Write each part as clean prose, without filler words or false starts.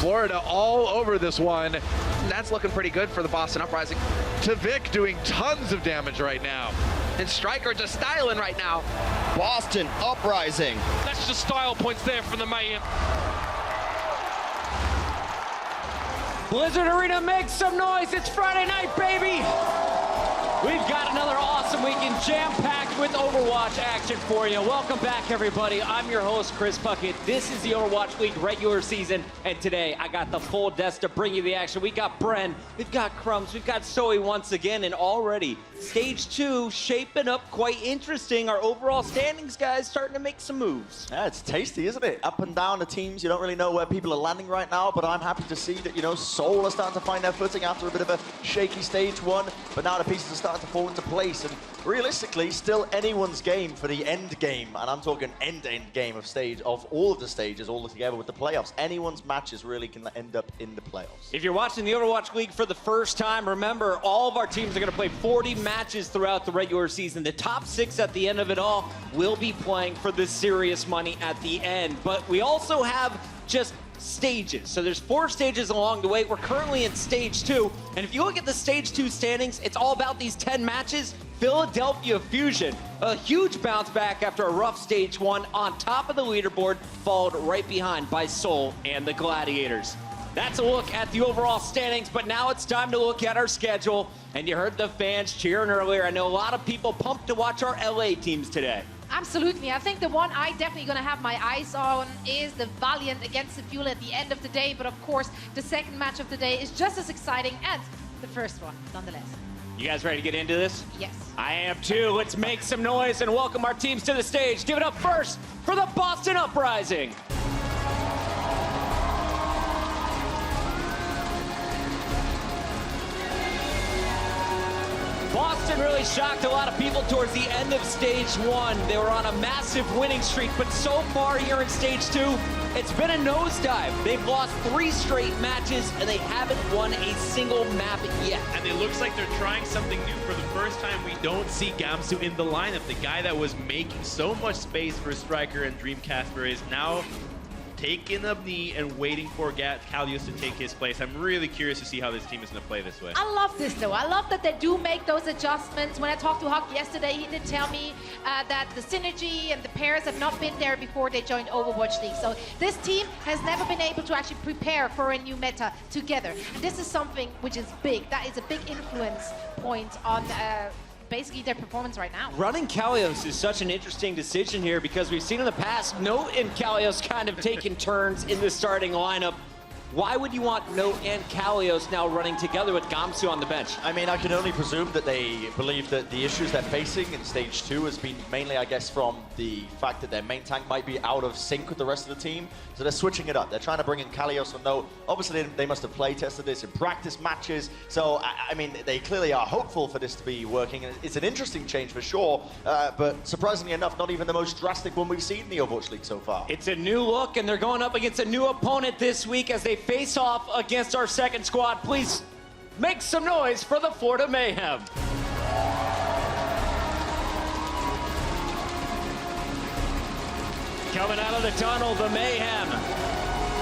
Florida all over this one. That's looking pretty good for the Boston Uprising. To Vic doing tons of damage right now. And Striker just styling right now. Boston Uprising. That's just style points there from the Mayhem. Blizzard Arena, make some noise. It's Friday night, baby. We've got another awesome weekend jam-packed with Overwatch action for you. Welcome back, everybody. I'm your host, Chris Puckett. This is the Overwatch League regular season, and today I got the full desk to bring you the action. We got Bren, we've got Crumbs, we've got Zoe once again, and already Stage 2 shaping up quite interesting. Our overall standings, guys, starting to make some moves. Yeah, it's tasty, isn't it? Up and down the teams. You don't really know where people are landing right now, but I'm happy to see that, you know, Seoul are starting to find their footing after a bit of a shaky Stage 1, but now the pieces are starting to fall into place, and realistically, still anyone's game for the end game, and I'm talking end game of all of the stages all together with the playoffs. Anyone's matches really can end up in the playoffs. If you're watching the Overwatch League for the first time, remember, all of our teams are going to play 40 matches throughout the regular season. The top 6 at the end of it all will be playing for the serious money at the end, but we also have just stages. So there's 4 stages along the way. We're currently in Stage 2, and if you look at the Stage 2 standings, it's all about these 10 matches. Philadelphia Fusion, a huge bounce back after a rough Stage 1, on top of the leaderboard, followed right behind by Seoul and the Gladiators. That's a look at the overall standings, but now it's time to look at our schedule. And you heard the fans cheering earlier. I know a lot of people pumped to watch our LA teams today. Absolutely. I think the one I definitely going to have my eyes on is the Valiant against the Fuel at the end of the day. But of course, the second match of the day is just as exciting as the first one, nonetheless. You guys ready to get into this? Yes. I am too. Let's make some noise and welcome our teams to the stage. Give it up first for the Boston Uprising. Boston really shocked a lot of people towards the end of Stage 1. They were on a massive winning streak, but so far here in Stage 2, it's been a nosedive. They've lost 3 straight matches, and they haven't won a single map yet. And it looks like they're trying something new. For the first time, we don't see Gamsu in the lineup. The guy that was making so much space for Striker and Dreamcasper is now taking a knee and waiting for Kalios to take his place. I'm really curious to see how this team is going to play this way. I love this, though. I love that they do make those adjustments. When I talked to Huck yesterday, he did tell me that the synergy and the pairs have not been there before they joined Overwatch League. So this team has never been able to actually prepare for a new meta together. And this is something which is big. That is a big influence point on basically their performance right now. Running Kalios is such an interesting decision here because we've seen in the past Note and Kalios kind of taking turns in the starting lineup. Why would you want Note and Kalios now running together with Gamsu on the bench? I mean, I can only presume that they believe that the issues they're facing in Stage 2 has been mainly, I guess, from the fact that their main tank might be out of sync with the rest of the team. So they're switching it up. They're trying to bring in Kalios and Note. Obviously, they must have play tested this in practice matches. So, I mean, they clearly are hopeful for this to be working. And it's an interesting change for sure. But surprisingly enough, not even the most drastic one we've seen in the Overwatch League so far. It's a new look, and they're going up against a new opponent this week as they face off against our second squad. Please make some noise for the Florida Mayhem. Coming out of the tunnel, the Mayhem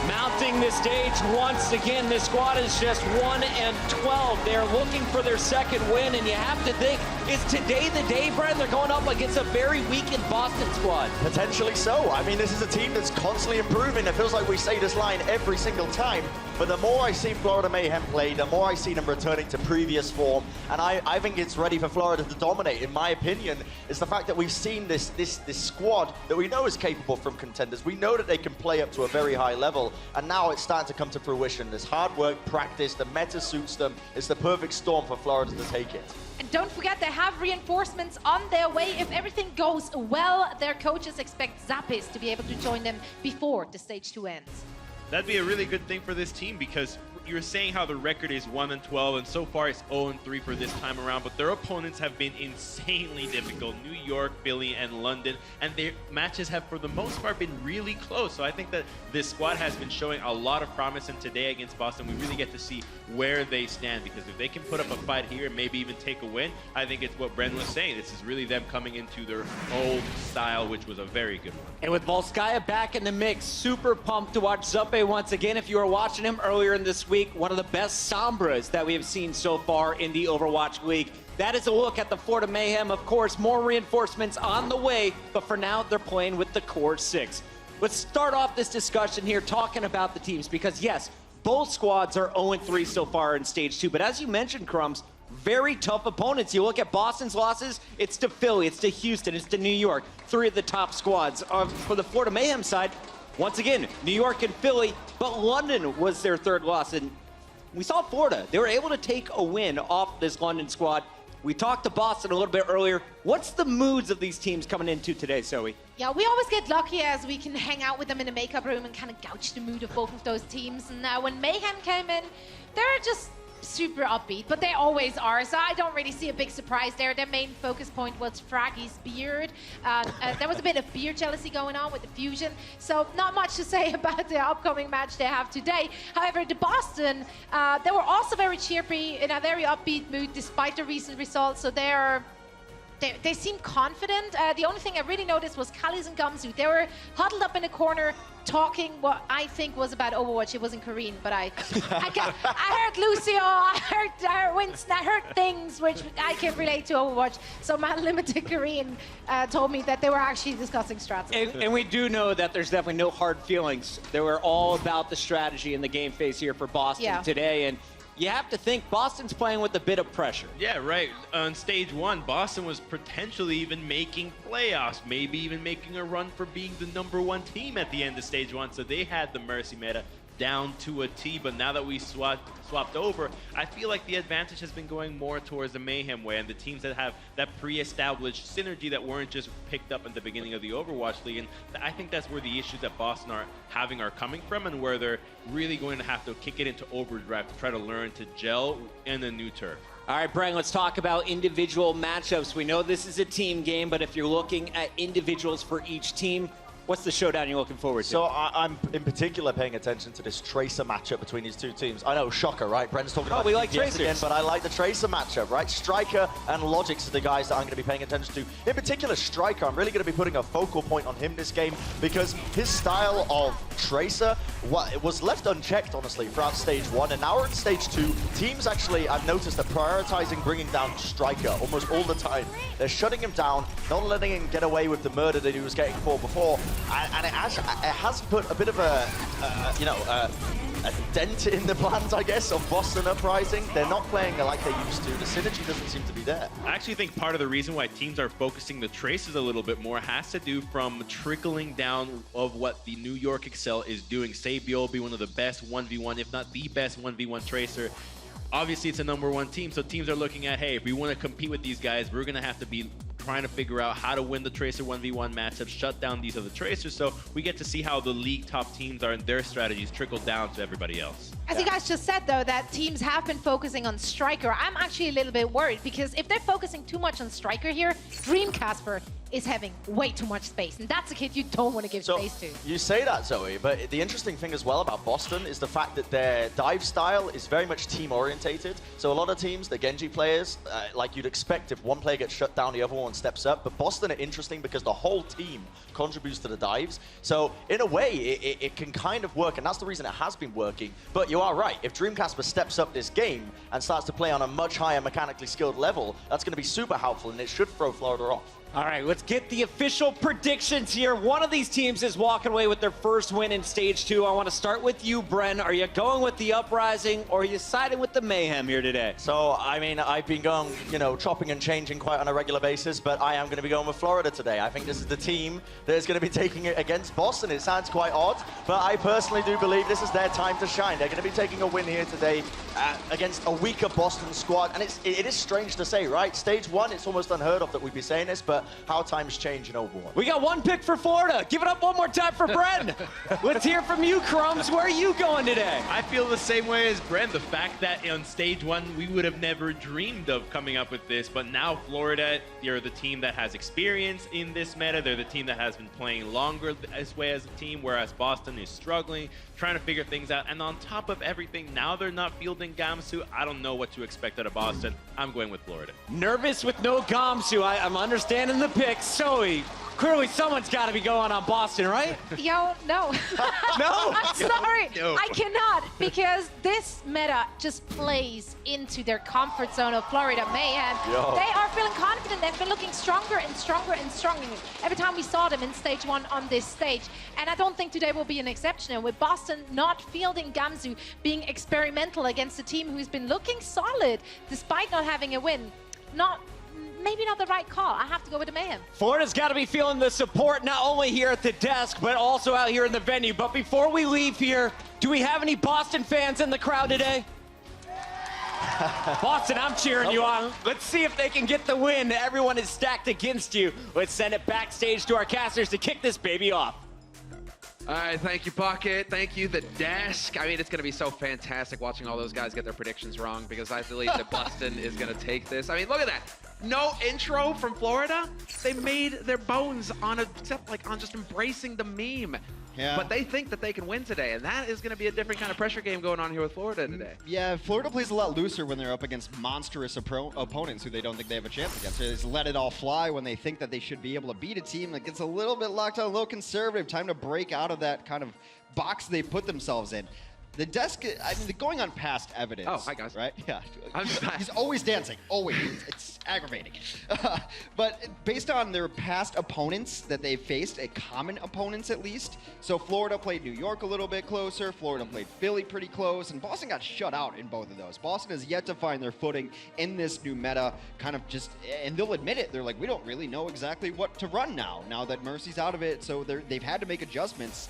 mounting the stage once again. This squad is just 1-12. They're looking for their second win, and you have to think, is today the day, Brent? They're going up against a very weakened Boston squad. Potentially so. I mean, this is a team that's constantly improving. It feels like we say this line every single time. But the more I see Florida Mayhem play, the more I see them returning to previous form. And I think it's ready for Florida to dominate. In my opinion, is the fact that we've seen this squad that we know is capable from contenders. We know that they can play up to a very high level. And now it's starting to come to fruition. This hard work, practice, the meta suits them. It's the perfect storm for Florida to take it. And don't forget, they have reinforcements on their way. If everything goes well, their coaches expect Zappis to be able to join them before the Stage 2 ends. That'd be a really good thing for this team because you were saying how the record is 1-12, and so far it's 0-3 for this time around, but their opponents have been insanely difficult. New York, Philly, and London, and their matches have, for the most part, been really close. So I think that this squad has been showing a lot of promise, and today against Boston, we really get to see where they stand, because if they can put up a fight here and maybe even take a win, I think it's what Bren was saying. This is really them coming into their old style, which was a very good one. And with Volskaya back in the mix, super pumped to watch Zuppe Zoe once again. If you were watching him earlier in this week, one of the best Sombras that we have seen so far in the Overwatch League. That is a look at the Florida Mayhem. Of course, more reinforcements on the way, but for now, they're playing with the core 6. Let's start off this discussion here talking about the teams, because yes, both squads are 0-3 so far in Stage 2, but as you mentioned, Crumbs, very tough opponents. You look at Boston's losses, it's to Philly, it's to Houston, it's to New York, 3 of the top squads. For the Florida Mayhem side, once again, New York and Philly, but London was their 3rd loss, and we saw Florida. They were able to take a win off this London squad. We talked to Boston a little bit earlier. What's the moods of these teams coming into today, Zoe? Yeah, we always get lucky as we can hang out with them in the makeup room and kind of gouge the mood of both of those teams. And when Mayhem came in, they're just super upbeat, but they always are. So I don't really see a big surprise there. Their main focus point was Fraggy's beard. There was a bit of beard jealousy going on with the Fusion. So not much to say about the upcoming match they have today. However, the Boston, they were also very chirpy, in a very upbeat mood despite the recent results. So they seem confident. The only thing I really noticed was Kali's and Gumsu. They were huddled up in a corner talking what I think was about Overwatch. It was in Korean, but I heard Lucio, I heard Winston, I heard things which I can relate to Overwatch. So my limited Korean told me that they were actually discussing strats. And we do know that there's definitely no hard feelings. They were all about the strategy in the game phase here for Boston today. And you have to think Boston's playing with a bit of pressure. Yeah, right. On Stage 1, Boston was potentially even making playoffs, maybe even making a run for being the #1 team at the end of Stage 1. So they had the Mercy meta down to a T, but now that we swapped over, I feel like the advantage has been going more towards the Mayhem way and the teams that have that pre-established synergy that weren't just picked up at the beginning of the Overwatch League. And I think that's where the issues that Boston are having are coming from, and where they're really going to have to kick it into overdrive to try to learn to gel in a new turf. All right, Brian, let's talk about individual matchups. We know this is a team game, but if you're looking at individuals for each team, what's the showdown you're looking forward to? So I'm in particular paying attention to this Tracer matchup between these two teams. I know, shocker, right? Brent's talking about we like DPS Tracers again, but I like the Tracer matchup, right? Striker and Logix are the guys that I'm going to be paying attention to. In particular, Striker, I'm really going to be putting a focal point on him this game because his style of Tracer was left unchecked, honestly, throughout Stage 1. And now we're in Stage 2. Teams actually, I've noticed, are prioritizing bringing down Striker almost all the time. They're shutting him down, not letting him get away with the murder that he was getting for before. And it has put a bit of a dent in the plans, I guess, of Boston Uprising. They're not playing like they used to. The synergy doesn't seem to be there. I actually think part of the reason why teams are focusing the Traces a little bit more has to do from trickling down of what the New York Excel is doing. Sabio will be one of the best 1v1, if not the best 1v1 Tracer. Obviously, it's a #1 team, so teams are looking at, hey, if we want to compete with these guys, we're going to have to be trying to figure out how to win the Tracer 1v1 matchups, shut down these other Tracers, so we get to see how the league top teams are and their strategies trickle down to everybody else. As you guys just said, though, that teams have been focusing on Striker. I'm actually a little bit worried because if they're focusing too much on Striker here, Dream Casper is having way too much space, and that's a kid you don't want to give space to. You say that, Zoe, but the interesting thing as well about Boston is the fact that their dive style is very much team-orientated. So a lot of teams, the Genji players, like you'd expect, if one player gets shut down, the other one steps up. But Boston are interesting because the whole team contributes to the dives. So in a way, it can kind of work, and that's the reason it has been working. But you are right. If Dreamcasper steps up this game and starts to play on a much higher mechanically skilled level, that's going to be super helpful, and it should throw Florida off. All right, let's get the official predictions here. One of these teams is walking away with their first win in Stage 2. I want to start with you, Bren. Are you going with the Uprising, or are you siding with the Mayhem here today? So, I mean, I've been going, chopping and changing quite on a regular basis, but I am going to be going with Florida today. I think this is the team that is going to be taking it against Boston. It sounds quite odd, but I personally do believe this is their time to shine. They're going to be taking a win here today against a weaker Boston squad, and it is strange to say, right? Stage 1, it's almost unheard of that we'd be saying this, but how times change in Overwatch. We got one pick for Florida. Give it up one more time for Bren. Let's hear from you, Crumbs. Where are you going today? I feel the same way as Bren. The fact that on Stage 1, we would have never dreamed of coming up with this, but now Florida, they're the team that has experience in this meta. They're the team that has been playing longer this way as a team, whereas Boston is struggling, trying to figure things out. And on top of everything, now they're not fielding Gamsu. I don't know what to expect out of Boston. I'm going with Florida. Nervous with no Gamsu. I'm understanding the pick. Zoe, clearly someone's got to be going on Boston, right? Yo, no. No? I'm sorry. No. I cannot, because this meta just plays into their comfort zone of Florida Mayhem. Yo. They are feeling confident. They've been looking stronger and stronger and stronger every time we saw them in stage 1 on this stage. And I don't think today will be an exception. And with Boston not fielding Gamzu, being experimental against a team who's been looking solid despite not having a win, maybe not the right call. I have to go with the Mayhem. Florida's got to be feeling the support not only here at the desk, but also out here in the venue. But before we leave here, do we have any Boston fans in the crowd today? Boston, I'm cheering you on. Let's see if they can get the win. Everyone is stacked against you. Let's send it backstage to our casters to kick this baby off. All right, thank you, Bucket. Thank you, the desk. I mean, it's going to be so fantastic watching all those guys get their predictions wrong, because I believe that Boston is going to take this. I mean, look at that. No intro from Florida. They made their bones on just embracing the meme. Yeah. But they think that they can win today, and that is going to be a different kind of pressure game going on here with Florida today. Yeah, Florida plays a lot looser when they're up against monstrous opponents who they don't think they have a chance against. They just let it all fly when they think that they should be able to beat a team that gets a little bit locked on, a little conservative. Time to break out of that kind of box they put themselves in. The desk, I mean, going on past evidence. Oh, hi, guys. Right? Yeah. I'm back. He's always dancing. Always. It's aggravating. But based on their past opponents that they've faced, common opponents at least. So Florida played New York a little bit closer. Florida played Philly pretty close. And Boston got shut out in both of those. Boston has yet to find their footing in this new meta. Kind of just, and they'll admit it. They're like, we don't really know exactly what to run now that Mercy's out of it. So they've had to make adjustments.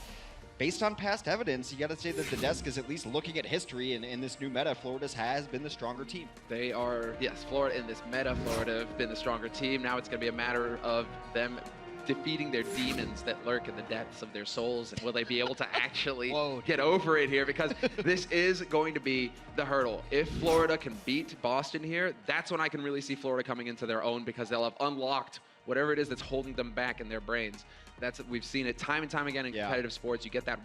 Based on past evidence, you got to say that the desk is at least looking at history, and in this new meta, Florida has been the stronger team. They are, yes, Florida in this meta, Florida have been the stronger team. Now it's going to be a matter of them defeating their demons that lurk in the depths of their souls, and will they be able to actually get over it here? Because this is going to be the hurdle. If Florida can beat Boston here, that's when I can really see Florida coming into their own, because they'll have unlocked whatever it is that's holding them back in their brains. We've seen it time and time again in competitive sports. You get that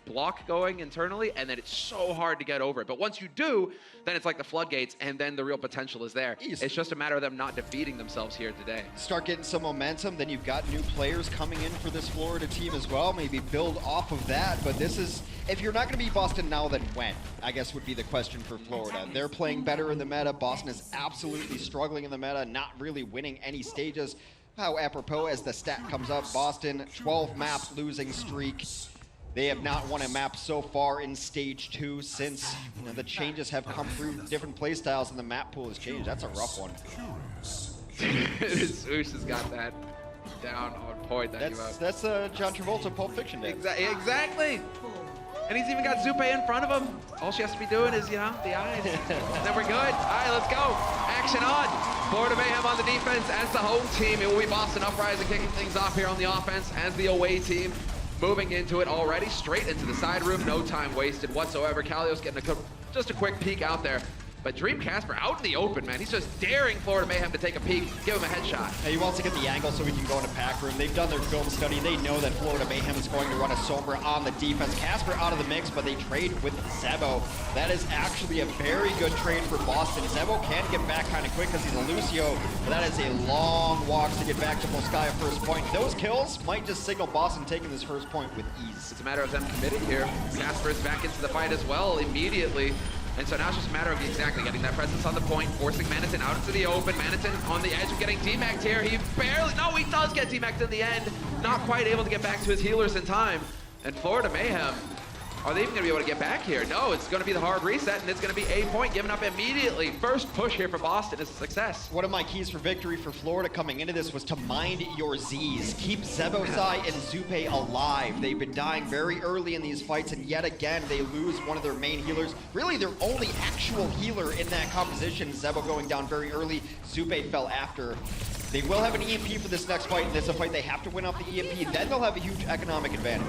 block going internally, and then it's so hard to get over it. But once you do, then it's like the floodgates, and then the real potential is there. It's just a matter of them not defeating themselves here today. Start getting some momentum, then you've got new players coming in for this Florida team as well. Maybe build off of that. But this is, if you're not going to beat Boston now, then when? I guess would be the question for Florida. They're playing better in the meta. Boston is absolutely struggling in the meta, not really winning any stages. How apropos as the stat comes up, Boston, 12 map losing streak. They have not won a map so far in stage 2 since the changes have come through different play styles and the map pool has changed. That's a rough one. Swoosh has got that down on point. That's John Travolta Pulp Fiction dance. Exactly. And he's even got Zupe in front of him. All she has to be doing is, the eyes. Then we're good. All right, let's go. Action on. Florida Mayhem on the defense as the home team. It will be Boston Uprising kicking things off here on the offense as the away team. Moving into it already, straight into the side room. No time wasted whatsoever. Kalios getting just a quick peek out there. But Dream Casper out in the open, man. He's just daring Florida Mayhem to take a peek, give him a headshot. He wants to get the angle so he can go into pack room. They've done their film study. They know that Florida Mayhem is going to run a Sombra on the defense. Casper out of the mix, but they trade with Zebo. That is actually a very good trade for Boston. Zebo can get back kind of quick because he's a Lucio, but that is a long walk to get back to Volskaya first point. Those kills might just signal Boston taking this first point with ease. It's a matter of them committing here. Casper is back into the fight as well immediately. And so now it's just a matter of exactly getting that presence on the point, forcing Manitin out into the open. Manitin on the edge of getting D-Maxed here. He does get D-Maxed in the end. Not quite able to get back to his healers in time. And Florida Mayhem, are they even going to be able to get back here? No, it's going to be the hard reset, and it's going to be a point given up immediately. First push here for Boston is a success. One of my keys for victory for Florida coming into this was to mind your Zs. Keep Zebozai and Zupe alive. They've been dying very early in these fights, and yet again, they lose one of their main healers. Really, their only actual healer in that composition. Zebo going down very early. Zupe fell after. They will have an EMP for this next fight, and it's a fight they have to win off the EMP. Then they'll have a huge economic advantage.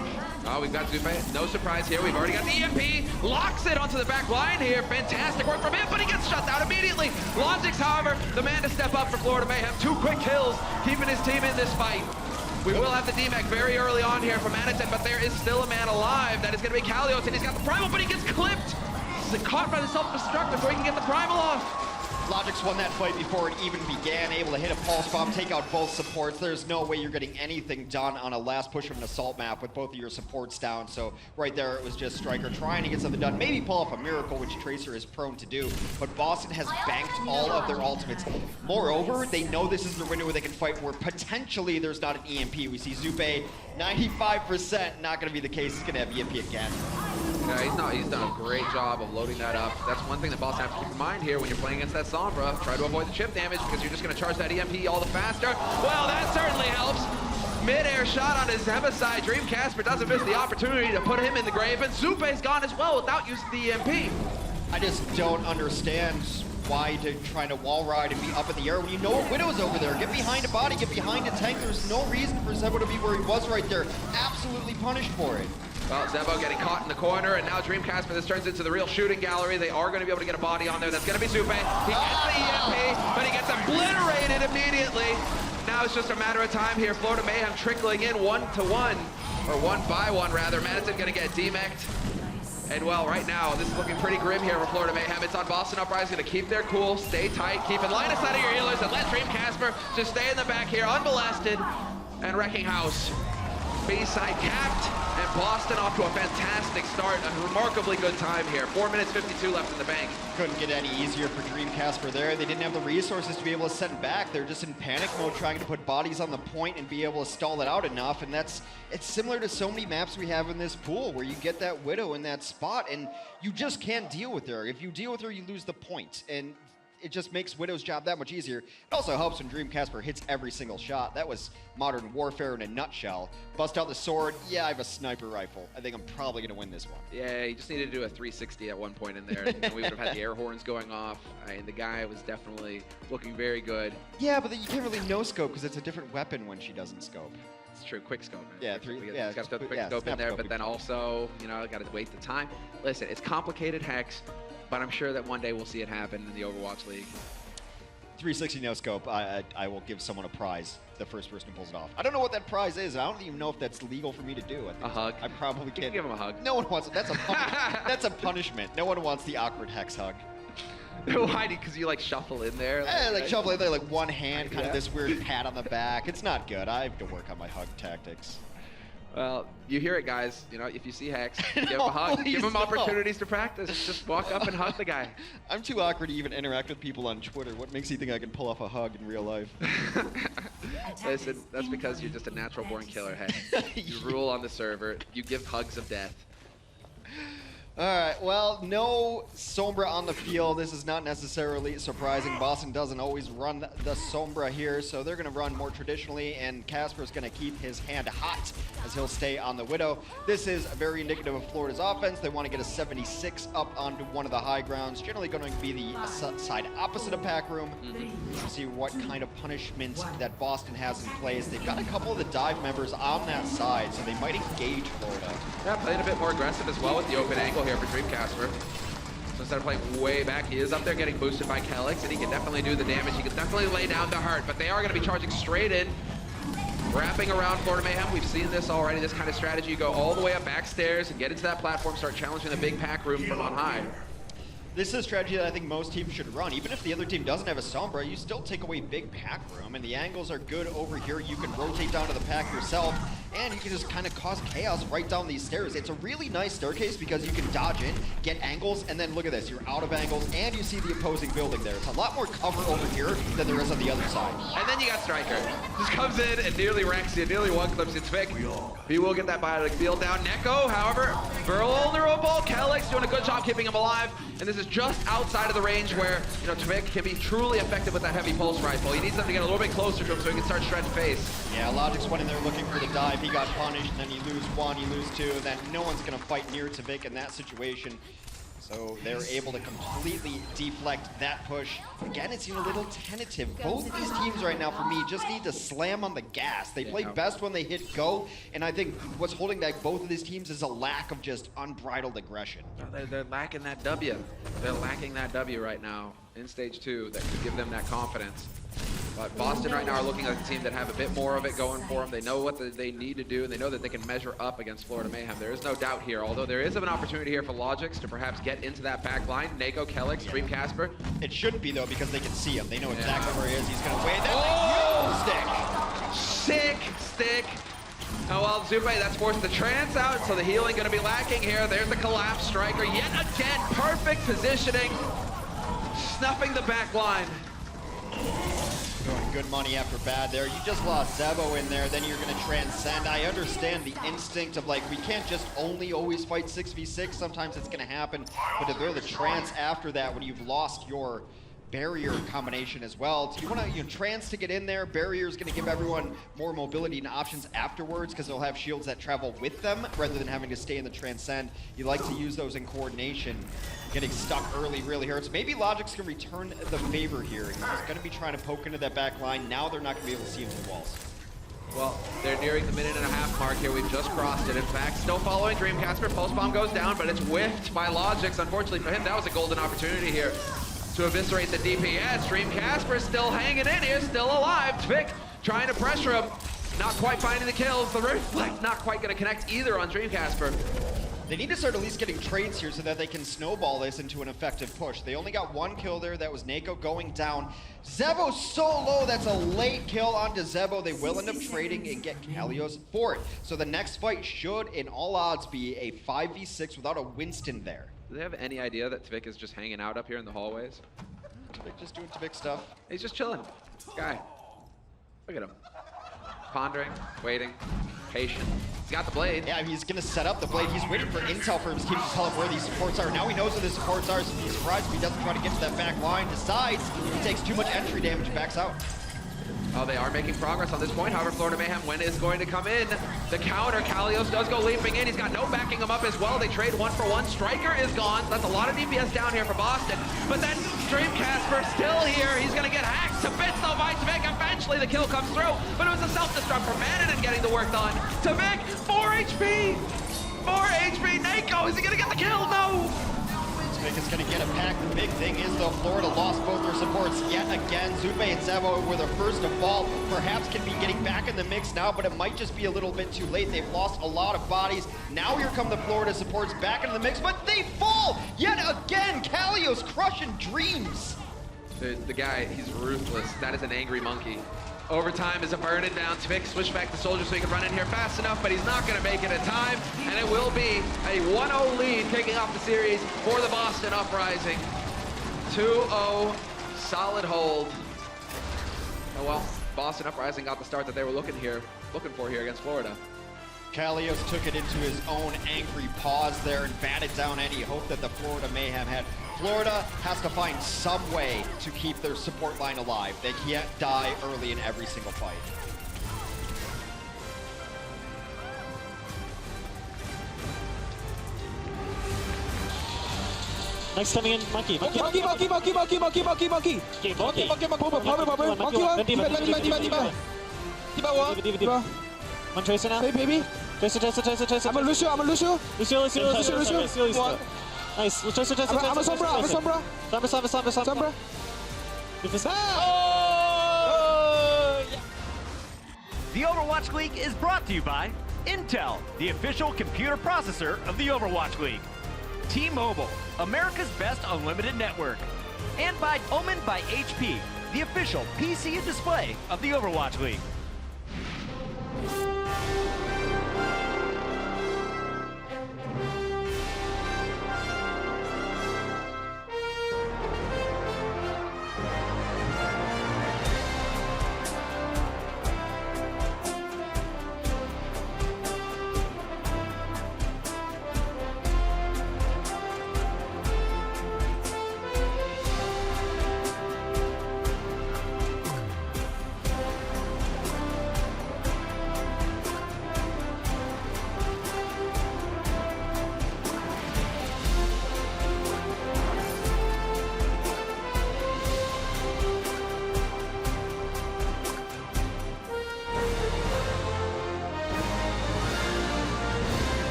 Oh, we've got Zupe. No surprise here. We've already got the EMP. Locks it onto the back line here. Fantastic work from him, but he gets shut down immediately. Logix, however, the man to step up for Florida Mayhem. 2 quick kills, keeping his team in this fight. We will have the D-Mac very early on here from Manitin, but there is still a man alive. That is going to be Kalios, and he's got the Primal, but he gets clipped. He's caught by the self-destruct before he can get the Primal off. Logic's won that fight before it even began, able to hit a pulse bomb, take out both supports. There's no way you're getting anything done on a last push of an assault map with both of your supports down. So right there, it was just Striker trying to get something done. Maybe pull off a miracle, which Tracer is prone to do. But Boston has banked all of their ultimates. Moreover, they know this is the window where they can fight where potentially there's not an EMP. We see Zupe, 95%, not going to be the case. He's going to have EMP again. Yeah, he's done a great job of loading that up. That's one thing that Boston have to keep in mind here when you're playing against that Sombra. Try to avoid the chip damage because you're just going to charge that EMP all the faster. Well, that certainly helps. Mid-air shot on his Zeba side. Dream Casper doesn't miss the opportunity to put him in the grave, and Zupe's gone as well without using the EMP. I just don't understand why to try to wall ride and be up in the air when you know a Widow's over there. Get behind a body, get behind a tank. There's no reason for Zebo to be where he was right there. Absolutely punished for it. Well, Zebo getting caught in the corner, and now Dream Casper, this turns into the real shooting gallery. They are going to be able to get a body on there. That's going to be Zupe. He gets the EMP, but he gets obliterated immediately. Now it's just a matter of time here. Florida Mayhem trickling in 1-1, or 1-by-1 rather. Madison going to get demeched. And well, right now, this is looking pretty grim here for Florida Mayhem. It's on Boston Uprising to keep their cool, stay tight, keep in line of sight of your healers, and let Dream Casper just stay in the back here, unmolested, and wrecking house. B-side capped, and Boston off to a fantastic start. A remarkably good time here. 4 minutes 52 left in the bank. Couldn't get any easier for Dream Casper there. They didn't have the resources to be able to send back. They're just in panic mode trying to put bodies on the point and be able to stall it out enough. And it's similar to so many maps we have in this pool where you get that Widow in that spot and you just can't deal with her. If you deal with her, you lose the point. And it just makes Widow's job that much easier. It also helps when Dream Casper hits every single shot. That was Modern Warfare in a nutshell. Bust out the sword. Yeah, I have a sniper rifle. I think I'm probably going to win this one. Yeah, you just needed to do a 360 at one point in there. And we would have had the air horns going off. And the guy was definitely looking very good. Yeah, but you can't really no-scope because it's a different weapon when she doesn't scope. It's true, quick scope. Yeah, got to put the quick scope in there, scope. but then also, you know, got to wait the time. Listen, it's complicated Hex, but I'm sure that one day we'll see it happen in the Overwatch League. 360 no scope, I will give someone a prize, the first person who pulls it off. I don't know what that prize is. I don't even know if that's legal for me to do. A hug? I probably can't. Give him a hug. No one wants it. That's a that's a punishment. No one wants the awkward Hex hug. Why? Because you like shuffle in there? Like shuffle in there, like one hand, kind of this weird pat on the back. It's not good. I have to work on my hug tactics. Well, you hear it, guys. You know, if you see Hex, give him a hug. Give him opportunities to practice. Just walk up and hug the guy. I'm too awkward to even interact with people on Twitter. What makes you think I can pull off a hug in real life? Listen, that's because you're just a natural-born killer, Hex. You rule on the server. You give hugs of death. All right, well, no Sombra on the field. This is not necessarily surprising. Boston doesn't always run the Sombra here, so they're going to run more traditionally, and Casper's going to keep his hand hot as he'll stay on the Widow. This is very indicative of Florida's offense. They want to get a 76 up onto one of the high grounds, generally going to be the side opposite of Pack Room. See what kind of punishment that Boston has in place. They've got a couple of the dive members on that side, so they might engage Florida. Yeah, playing a bit more aggressive as well with the open angle here for Dream Casper. So instead of playing way back, he is up there getting boosted by Kelix, and he can definitely do the damage. He can definitely lay down the hurt, but they are going to be charging straight in, wrapping around Florida Mayhem. We've seen this already, this kind of strategy. You go all the way up backstairs and get into that platform, start challenging the big Pack Room from on high. This is a strategy that I think most teams should run. Even if the other team doesn't have a Sombra, you still take away big Pack Room, and the angles are good over here. You can rotate down to the pack yourself, and you can just kind of cause chaos right down these stairs. It's a really nice staircase because you can dodge in, get angles, and then look at this. You're out of angles, and you see the opposing building there. It's a lot more cover over here than there is on the other side. And then you got Striker. Just comes in and nearly wrecks you, nearly one-clips you. Tvik. He will get that biotic field down. Neko, however, vulnerable. Kelix doing a good job keeping him alive. And this is just outside of the range where, you know, Tvik can be truly effective with that heavy pulse rifle. He needs them to get a little bit closer to him so he can start shredding face. Yeah, Logic's went in there looking for the dive. He got punished, and then you lose one, you lose two, and then no one's going to fight near Tvik in that situation. So they're able to completely deflect that push. Again, it seemed a little tentative. Both of these teams right now, for me, just need to slam on the gas. They play best when they hit go, and I think what's holding back both of these teams is a lack of just unbridled aggression. They're lacking that W. They're lacking that W right now in stage 2 that could give them that confidence. But Boston right now are looking like a team that have a bit more of it going for them. They know what they need to do, and they know that they can measure up against Florida Mayhem. There is no doubt here, although there is an opportunity here for Logix to perhaps get into that back line. Nako, Kelix, Dream Casper. It shouldn't be, though, because they can see him. They know exactly where he is. He's going to win. That's Sick stick. Oh, well, Zupe, that's forced the trance out, so the healing going to be lacking here. There's the collapse striker. Yet again, perfect positioning. Snuffing the back line. Going good money after bad there. You just lost Zebo in there, then you're going to transcend. I understand the instinct of, like, we can't just only always fight 6v6. Sometimes it's going to happen. But to throw the trance after that when you've lost your barrier combination as well. So you want to trance to get in there. Barrier is going to give everyone more mobility and options afterwards because they'll have shields that travel with them rather than having to stay in the transcend. You like to use those in coordination. Getting stuck early really hurts. Maybe Logix can return the favor here. He's going to be trying to poke into that back line. Now they're not going to be able to see him through the walls. Well, they're nearing the minute-and-a-half mark here. We've just crossed it. In fact, still following Dreamcasper. Post bomb goes down, but it's whiffed by Logix. Unfortunately for him, that was a golden opportunity here to eviscerate the DPS. Dreamcasper still hanging in here, still alive. Tvik trying to pressure him. Not quite finding the kills. The reflect not quite going to connect either on Dreamcasper. They need to start at least getting trades here so that they can snowball this into an effective push. They only got one kill there. That was Nako going down. Zebo's so low. That's a late kill onto Zebo. They will end up trading and get Kalios for it. So the next fight should, in all odds, be a 5v6 without a Winston there. Do they have any idea that Tvik is just hanging out up here in the hallways? Tvik just doing Tvik stuff. He's just chilling. This guy. Look at him. Pondering, waiting, patient. He's got the blade. Yeah, he's going to set up the blade. He's waiting for intel for his team to tell him where these supports are. Now he knows where the supports are, so he's surprised if he doesn't try to get to that back line. Decides he takes too much entry damage and backs out. Oh, they are making progress on this point. However, Florida Mayhem, when is going to come in? The counter, Kalios does go leaping in. He's got no backing him up as well. They trade 1-for-1. Striker is gone. That's a lot of DPS down here for Boston. But then Dreamcasper still here. He's going to get hacked to bits though by Tvik. Eventually the kill comes through, but it was a self-destruct for Mannon getting the work done. Tvik, 4 HP. 4 HP. Nako, is he going to get the kill? No. Tvik is going to get a pack. The big thing is, though, Florida lost both their supports yet again. Zupe and Zebo were the first to fall. Perhaps can be getting back in the mix now, but it might just be a little bit too late. They've lost a lot of bodies. Now here come the Florida supports back into the mix, but they fall yet again. Kalios crushing dreams. The guy, he's ruthless. That is an angry monkey. Overtime is a burning down. Tvik switch back to Soldier so he can run in here fast enough, but he's not going to make it in time. And it will be a 1-0 lead kicking off the series for the Boston Uprising. 2-0, solid hold. Oh well, Boston Uprising got the start that they were looking for here against Florida. Kalios took it into his own angry paws there and batted down any hope that the Florida Mayhem had. Florida has to find some way to keep their support line alive. They can't die early in every single fight. Next coming in, Monkey. Monkey. One Tracer now. Hey, baby. Tracer. I'm a Lucio. Lucio. Nice. Tracer. I'm a Sombra. Sombra. The Overwatch League is brought to you by Intel, the official computer processor of the Overwatch League. T-Mobile, America's best unlimited network. And by Omen by HP, the official PC and display of the Overwatch League.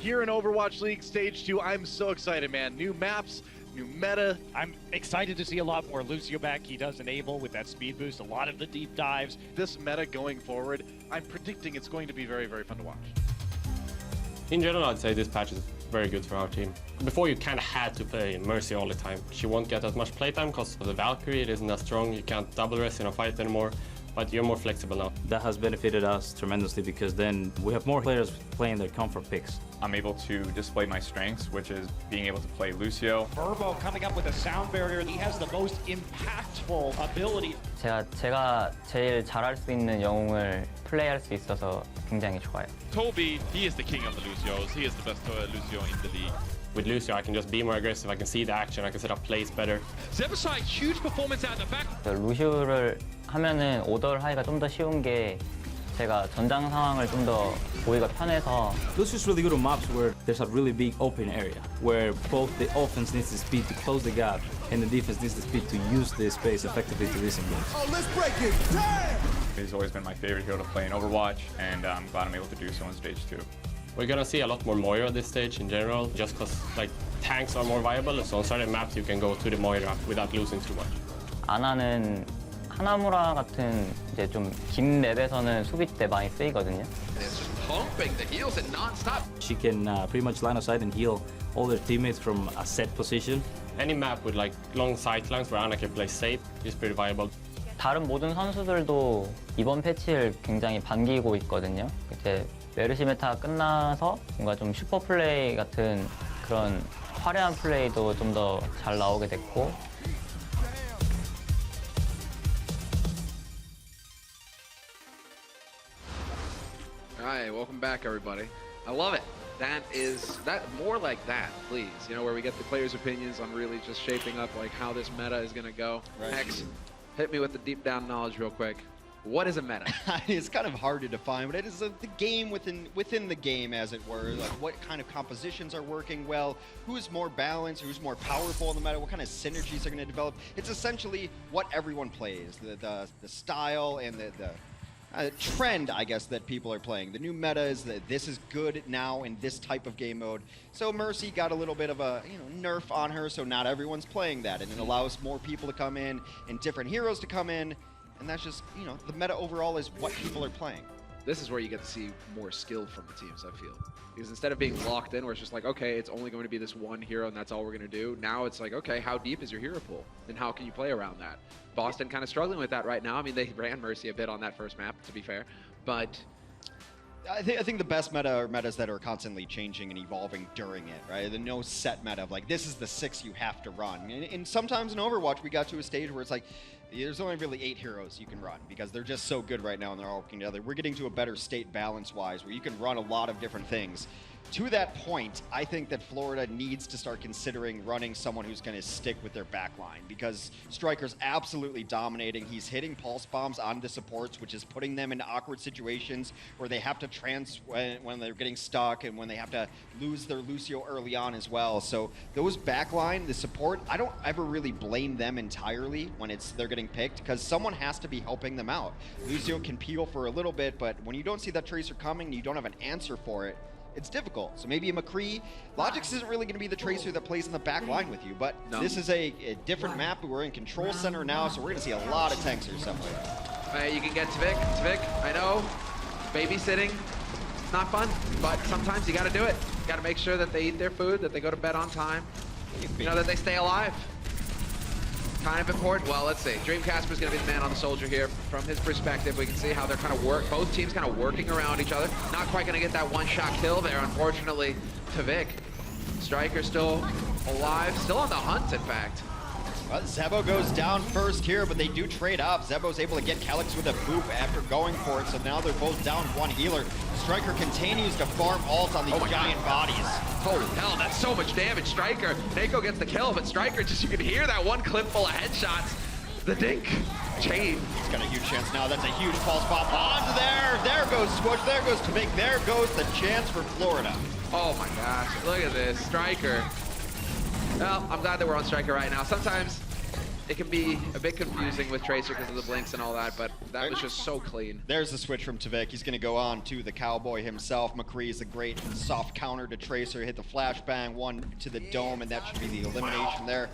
here in Overwatch League Stage 2. I'm so excited, man. New maps, new meta. I'm excited to see a lot more Lucio back. He does enable with that speed boost, a lot of the deep dives. This meta going forward, I'm predicting it's going to be very, very fun to watch. In general, I'd say this patch is very good for our team. Before, you kind of had to play Mercy all the time. She won't get as much playtime because of the Valkyrie. It isn't as strong. You can't double rest in a fight anymore, but you're more flexible now. That has benefited us tremendously because then we have more players playing their comfort picks. I'm able to display my strengths, which is being able to play Lucio. Burbo coming up with a sound barrier. He has the most impactful ability. 제가 제일 잘할 수 있는 영웅을 플레이할 수 있어서 굉장히 좋아요. Toby, he is the king of the Lucios. He is the best Lucio in the league. With Lucio, I can just be more aggressive. I can see the action. I can set up plays better. Zebasai, huge performance out the back. 루시우를 하면은 오더를 하기가 좀 더 쉬운 게 제가 전장 상황을 좀 더 보기가 편해서. Lucio's really good on maps where there's a really big open area where both the offense needs the speed to close the gap and the defense needs the speed to use the space effectively to disengage. Oh, let's break it. Damn! He's always been my favorite hero to play in Overwatch, and I'm glad I'm able to do so on stage 2. We're gonna see a lot more Moira this stage in general, just because like tanks are more viable. So on certain maps you can go to the Moira without losing too much. 아나는 하나무라 같은 이제 좀 긴 맵에서는 수비 때 많이 쓰이거든요. It's just pumping the heals and non-stop. She can pretty much line aside and heal all their teammates from a set position. Any map with like long sight lines where Ana can play safe is pretty viable. 다른 모든 선수들도 이번 패치를 굉장히 반기고 있거든요. 이제 메르시 메타가 끝나서 뭔가 좀 슈퍼 플레이 같은 그런 화려한 플레이도 좀 더 잘 나오게 됐고. Alright, welcome back everybody. I love it. That more like that, please. You know, where we get the players' opinions on really just shaping up like how this meta is gonna go. Right. Hex, hit me with the deep down knowledge real quick. What is a meta? It's kind of hard to define, but it is the game within the game, as it were. Like what kind of compositions are working well, who's more balanced, who's more powerful in the meta, what kind of synergies are going to develop. It's essentially what everyone plays, the style and the trend, I guess, that people are playing. The new meta is that this is good now in this type of game mode. So Mercy got a little bit of a nerf on her, so not everyone's playing that, and it allows more people to come in and different heroes to come in. And that's just, the meta overall is what people are playing. This is where you get to see more skill from the teams, I feel. Because instead of being locked in, where it's just like, okay, it's only going to be this one hero and that's all we're going to do, now it's like, okay, how deep is your hero pool? And how can you play around that? Boston kind of struggling with that right now. I mean, they ran Mercy a bit on that first map, to be fair. But I think the best meta are metas that are constantly changing and evolving during it, right? The no set meta of like, this is the 6 you have to run. And sometimes in Overwatch, we got to a stage where it's like, there's only really 8 heroes you can run because they're just so good right now and they're all working together. We're getting to a better state balance-wise where you can run a lot of different things. To that point, I think that Florida needs to start considering running someone who's going to stick with their backline because Striker's absolutely dominating. He's hitting pulse bombs on the supports, which is putting them in awkward situations where they have to when they're getting stuck and when they have to lose their Lucio early on as well. So those backline, the support, I don't ever really blame them entirely when they're getting picked because someone has to be helping them out. Lucio can peel for a little bit, but when you don't see that Tracer coming and you don't have an answer for it, it's difficult. So maybe a McCree. Logix isn't really going to be the Tracer that plays in the back line with you, but this is a different map. We're in Control Center now, so we're going to see a lot of tanks here somewhere. you can get Tvik. Tvik, I know, babysitting, it's not fun, but sometimes you got to do it. You got to make sure that they eat their food, that they go to bed on time, that they stay alive. Kind of important. Well, let's see. Dreamcasper's going to be the man on the soldier here. From his perspective, we can see how they're kind of both teams kind of working around each other. Not quite going to get that one-shot kill there, unfortunately, to Vic. Striker still alive, still on the hunt, in fact. Well, Zebo goes down first here, but they do trade up. Zebo's able to get Calyx with a boop after going for it, so now they're both down one healer. Striker continues to farm ult on these giant bodies. Holy hell, that's so much damage. Striker, Nako gets the kill, but Striker, you can hear that one clip full of headshots. The dink chain. He's got a huge chance now. That's a huge pulse bomb onto there. There goes Swoosh. There goes Tvik. There goes the chance for Florida. Oh my gosh, look at this. Striker. Well, I'm glad that we're on Striker right now. Sometimes it can be a bit confusing with Tracer because of the blinks and all that, but that was just so clean. There's the switch from Tavik. He's going to go on to the Cowboy himself. McCree is a great soft counter to Tracer. Hit the flashbang, one to the dome, and that should be the elimination there.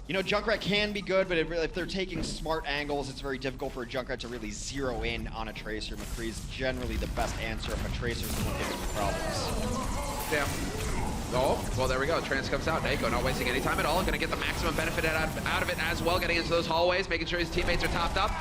You know, Junkrat can be good, but if they're taking smart angles, it's very difficult for a Junkrat to really zero in on a Tracer. McCree's generally the best answer if a Tracer's the one giving you problems. Damn. Oh, well, there we go. Trans comes out. Nako not wasting any time at all. Going to get the maximum benefit out of it as well. Getting into those hallways, making sure his teammates are topped up.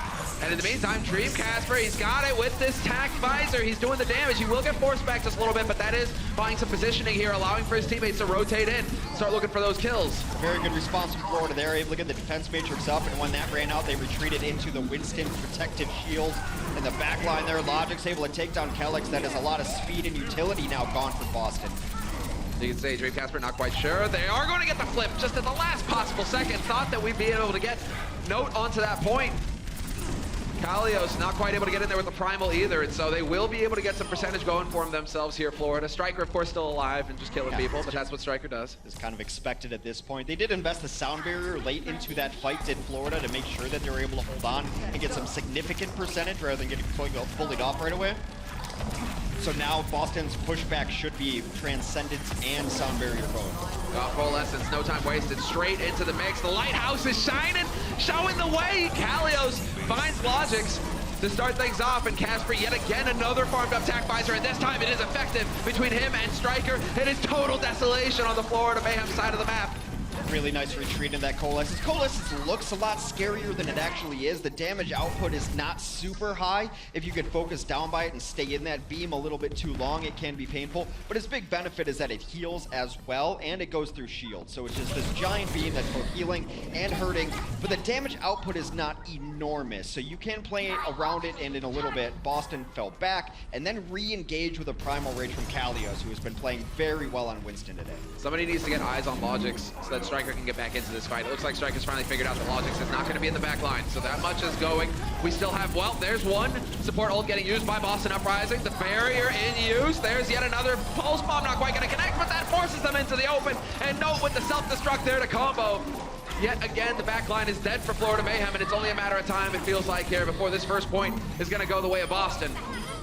And in the meantime, Dream Casper, he's got it with this tack visor. He's doing the damage. He will get forced back just a little bit, but that is buying some positioning here, allowing for his teammates to rotate in, start looking for those kills. Very good response from Florida. They're able to get the defense matrix up, and when that ran out, they retreated into the Winston protective shield. In the back line there, Logic's able to take down Kellex. That is a lot of speed and utility now gone for Boston. You can say Dream Casper not quite sure. They are going to get the flip just at the last possible second. Thought that we'd be able to get Note onto that point. Kalios not quite able to get in there with the Primal either, and so they will be able to get some percentage going for themselves here, Florida. Striker, of course, still alive and just killing people, but that's what Striker does. It's kind of expected at this point. They did invest the sound barrier late into that fight, did Florida, to make sure that they were able to hold on and get some significant percentage rather than getting bullied off right away. So now Boston's pushback should be Transcendence and sound barrier both. Got full essence, no time wasted, straight into the mix. The lighthouse is shining, showing the way. Kalios finds Logix to start things off, and Casper yet again another farmed up tack visor, and this time it is effective between him and Striker. It is total desolation on the Florida Mayhem side of the map. Really nice retreat in that Coalescence. Coalescence looks a lot scarier than it actually is. The damage output is not super high. If you could focus down by it and stay in that beam a little bit too long, it can be painful. But its big benefit is that it heals as well, and it goes through shield. So it's just this giant beam that's both healing and hurting, but the damage output is not enormous. So you can play around it, and in a little bit, Boston fell back and then re-engage with a Primal Rage from Kalios, who has been playing very well on Winston today. Somebody needs to get eyes on Logix so that Striker can get back into this fight. It looks like Striker's finally figured out that Logix is not going to be in the back line, so that much is going. We still have, well, there's one support ult getting used by Boston Uprising. The barrier in use. There's yet another pulse bomb, not quite going to connect, but that forces them into the open. And Note with the self-destruct there to combo. Yet again, the back line is dead for Florida Mayhem, and it's only a matter of time, it feels like, here before this first point is going to go the way of Boston.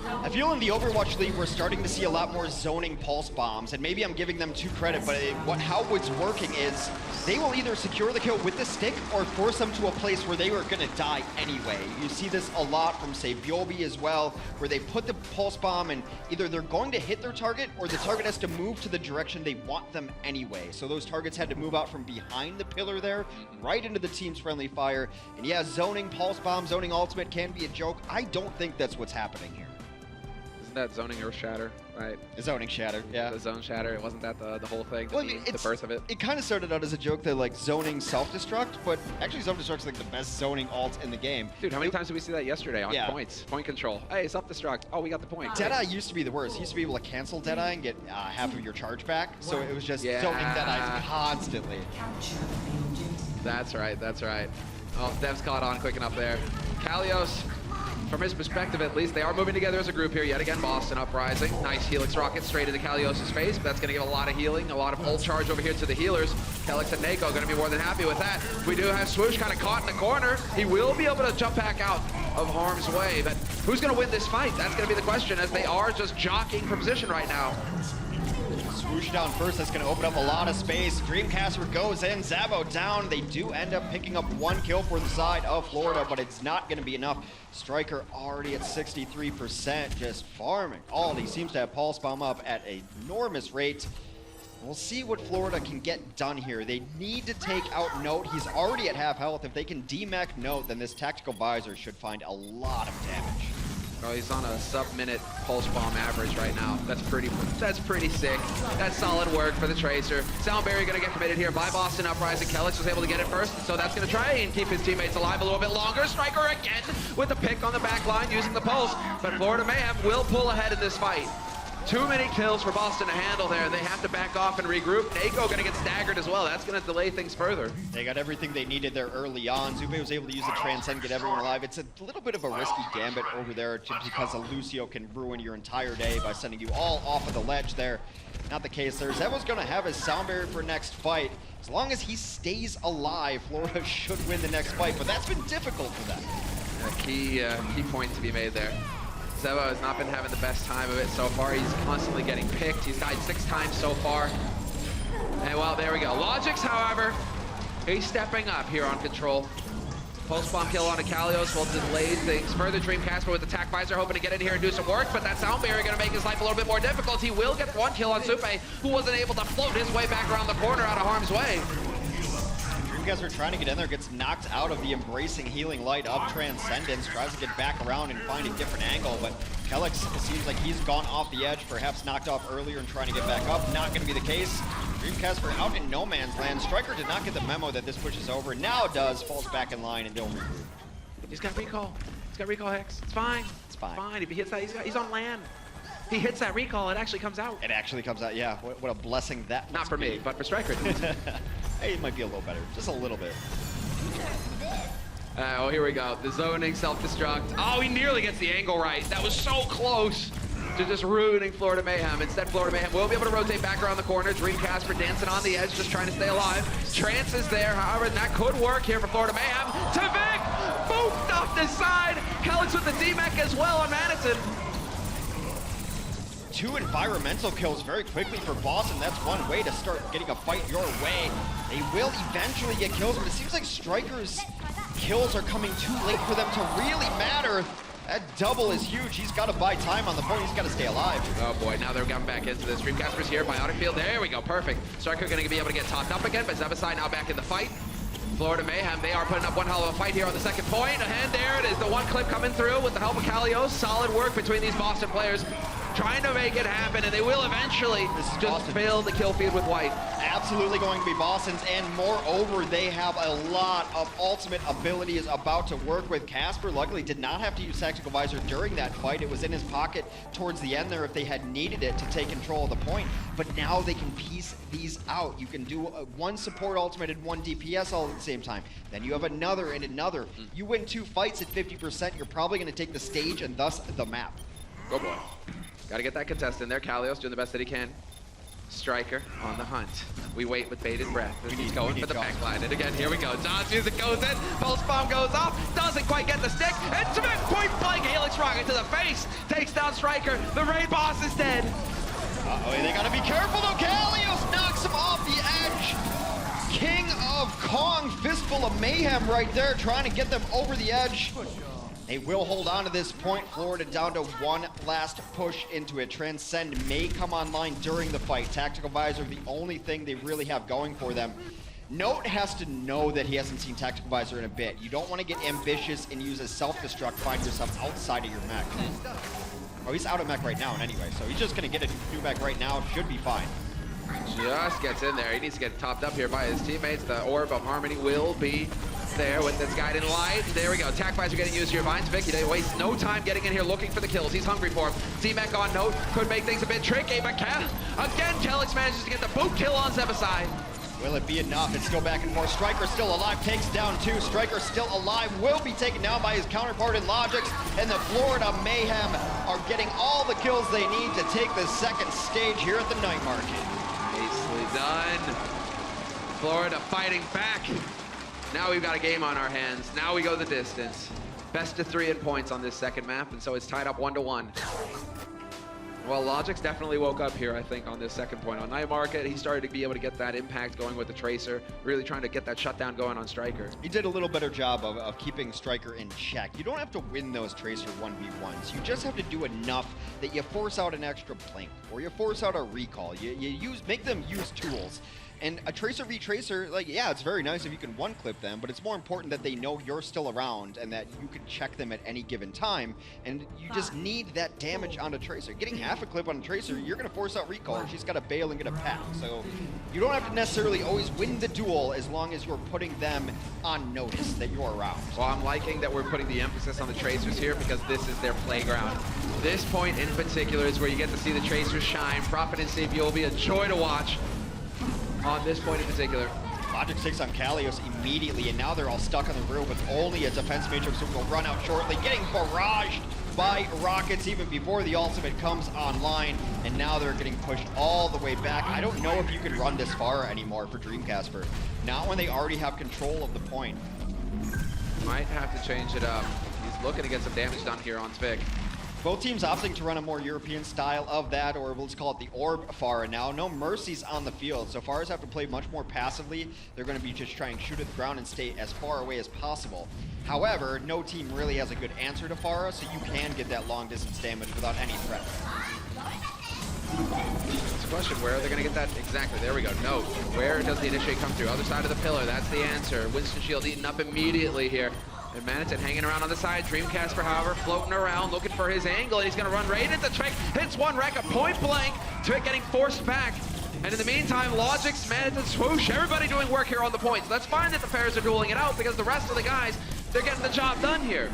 I feel in the Overwatch League, we're starting to see a lot more zoning pulse bombs, and maybe I'm giving them too credit, but how it's working is they will either secure the kill with the stick or force them to a place where they were going to die anyway. You see this a lot from, say, Byobi as well, where they put the pulse bomb and either they're going to hit their target or the target has to move to the direction they want them anyway. So those targets had to move out from behind the pillar there, right into the team's friendly fire. And yeah, zoning pulse bomb, zoning ultimate can be a joke. I don't think that's what's happening here. That zoning Earth Shatter, right? Zoning Shatter, yeah. The zone shatter, it wasn't that the whole thing, well, the birth of it? It kind of started out as a joke that like zoning self-destruct, but actually self-destruct's like the best zoning alt in the game. Dude, how many times did we see that yesterday on points? Point control. Hey, self-destruct. Oh, we got the point. Deadeye used to be the worst. He used to be able to cancel Deadeye and get half of your charge back, so it was just zoning Deadeye constantly. That's right, that's right. Oh, Dev's caught on quick enough there. Kalios, from his perspective at least, they are moving together as a group here. Yet again, Boston Uprising. Nice Helix rocket straight into Kalios' face, but that's going to give a lot of healing, a lot of ult charge over here to the healers. Kellex and Nako going to be more than happy with that. We do have Swoosh kind of caught in the corner. He will be able to jump back out of harm's way, but who's going to win this fight? That's going to be the question, as they are just jockeying for position right now. Swoosh down first, that's going to open up a lot of space. Dreamcaster goes in, Zavo down. They do end up picking up one kill for the side of Florida, but it's not going to be enough. Striker already at 63%, just farming. He seems to have Pulse Bomb up at an enormous rate. We'll see what Florida can get done here. They need to take out Note. He's already at half health. If they can demech Note, then this Tactical Visor should find a lot of damage. Oh, he's on a sub-minute pulse bomb average right now. That's pretty sick. That's solid work for the Tracer. Sound Barrier gonna get committed here by Boston Uprising. Kellex was able to get it first, so that's gonna try and keep his teammates alive a little bit longer. Striker again with the pick on the back line using the pulse, but Florida Mayhem will pull ahead in this fight. Too many kills for Boston to handle there. They have to back off and regroup. Nako gonna get staggered as well. That's gonna delay things further. They got everything they needed there early on. Zube was able to use the Transcend, get everyone alive. It's a little bit of a risky gambit over there just because a Lucio can ruin your entire day by sending you all off of the ledge there. Not the case there. Zevo's going to have his sound barrier for next fight. As long as he stays alive, Florida should win the next fight, but that's been difficult for them. A key point to be made there. Zevo has not been having the best time of it so far. He's constantly getting picked. He's died 6 times so far. And well, there we go. Logix, however, he's stepping up here on control. Post bomb kill on Kalios will delay things further. Dreamcasper with attack visor hoping to get in here and do some work, but that sound barrier gonna make his life a little bit more difficult. He will get 1 kill on Supe, who wasn't able to float his way back around the corner out of harm's way. Dreamcasper trying to get in there, gets knocked out of the embracing healing light of Transcendence, tries to get back around and find a different angle, but Kelix seems like he's gone off the edge, perhaps knocked off earlier and trying to get back up. Not gonna be the case. Dreamcasper out in no man's land. Striker did not get the memo that this push is over. Now does, falls back in line and don't regroup. He's got recall. He's got recall, Hex. It's fine. It's fine. Fine. If he hits that, he's on land. He hits that recall, it actually comes out. It actually comes out, yeah. What a blessing that Not for me, but for Striker. Hey, it might be a little better, just a little bit. Oh, here we go. The zoning self-destruct. Oh, he nearly gets the angle right. That was so close to just ruining Florida Mayhem. Instead, Florida Mayhem will be able to rotate back around the corner. Dreamcasper dancing on the edge, just trying to stay alive. Trance is there, however, that could work here for Florida Mayhem. To Vic! Booped off the side! Kelix with the D-Mech as well on Maniton. 2 environmental kills very quickly for Boston. That's one way to start getting a fight your way. They will eventually get kills, but it seems like Striker's kills are coming too late for them to really matter. That double is huge. He's got to buy time on the point. He's got to stay alive. Oh boy, now they're coming back into this. Dreamcasper's here, Bionic Field. There we go, perfect. Striker gonna be able to get topped up again, but Zebasai now back in the fight. Florida Mayhem, they are putting up one hell of a fight here on the second point. And there it is, the one clip coming through with the help of Kalios. Solid work between these Boston players, trying to make it happen, and they will eventually just fill the kill feed with white. Absolutely going to be Boston's, and moreover, they have a lot of ultimate abilities about to work with. Casper luckily did not have to use Tactical Visor during that fight. It was in his pocket towards the end there if they had needed it to take control of the point. But now they can piece these out. You can do one support ultimate and one DPS all at the same time. Then you have another and another. You win 2 fights at 50%, you're probably going to take the stage and thus the map. Go boy. Gotta get that contest in there. Kalios doing the best that he can. Striker on the hunt. We wait with bated breath as he's going for the backline. And again, here we go. John's music goes in. Pulse bomb goes off. Doesn't quite get the stick. And Smith, point blank, Helix rocket to the face. Takes down Striker. The raid boss is dead. Uh-oh, they gotta be careful though. Kalios knocks him off the edge. King of Kong, fistful of mayhem right there, trying to get them over the edge. They will hold on to this point. Florida down to one last push into it. Transcend may come online during the fight. Tactical Visor, the only thing they really have going for them. Note has to know that he hasn't seen Tactical Visor in a bit. You don't want to get ambitious and use a self-destruct, find yourself outside of your mech. Oh, he's out of mech right now anyway, so he's just going to get a new mech right now. Should be fine. Just gets in there. He needs to get topped up here by his teammates. The Orb of Harmony will be there with this guiding light. There we go. Attack Visor getting used here. Vines Vicky, they waste no time getting in here looking for the kills. He's hungry for them. Z-Mech on note. Could make things a bit tricky, but again, Kelix manages to get the boot kill on Zebasai. Will it be enough? It's still back and forth. Striker still alive, takes down 2. Striker still alive, will be taken down by his counterpart in Logix. And the Florida Mayhem are getting all the kills they need to take the second stage here at the night market. Nicely done. Florida fighting back. Now we've got a game on our hands. Now we go the distance. Best of 3 in points on this second map, and so it's tied up 1-1. Well, Logix definitely woke up here, I think, on this second point. On Night Market, he started to be able to get that impact going with the Tracer, really trying to get that shutdown going on Striker. He did a little better job of keeping Striker in check. You don't have to win those Tracer 1v1s. You just have to do enough that you force out an extra blink, or you force out a recall. You make them use tools. And a Tracer v Tracer, like, yeah, it's very nice if you can one-clip them, but it's more important that they know you're still around and that you can check them at any given time, and you just need that damage on a Tracer. Getting half a clip on a Tracer, you're going to force out recall, and she's got to bail and get a pack. So you don't have to necessarily always win the duel as long as you're putting them on notice that you're around. Well, I'm liking that we're putting the emphasis on the Tracers here because this is their playground. This point in particular is where you get to see the Tracers shine. Prophet and Savior will be a joy to watch on this point in particular. Logic 6 on Kalios immediately, and now they're all stuck on the roof with only a defense matrix who will run out shortly, getting barraged by Rockets even before the ultimate comes online, and now they're getting pushed all the way back. I don't know if you can run this far anymore for Dreamcasper. Not when they already have control of the point. Might have to change it up. He's looking to get some damage done here on Tvik. Both teams opting to run a more European style of that, or let's call it the Orb Pharah now. No mercies on the field, so Pharahs have to play much more passively. They're going to be just trying to shoot at the ground and stay as far away as possible. However, no team really has a good answer to Pharah, so you can get that long distance damage without any threat. It's a question, where are they going to get that? Exactly, there we go. No, where does the initiate come through? Other side of the pillar, that's the answer. Winston Shield eaten up immediately here. And Manitin hanging around on the side. Dreamcasper, however, floating around, looking for his angle, and he's going to run right into Tvik. Hits one wreck, a point blank. Tvik getting forced back. And in the meantime, Logix, Manitin, Swoosh, everybody doing work here on the points. That's fine that the pairs are dueling it out, because the rest of the guys, they're getting the job done here.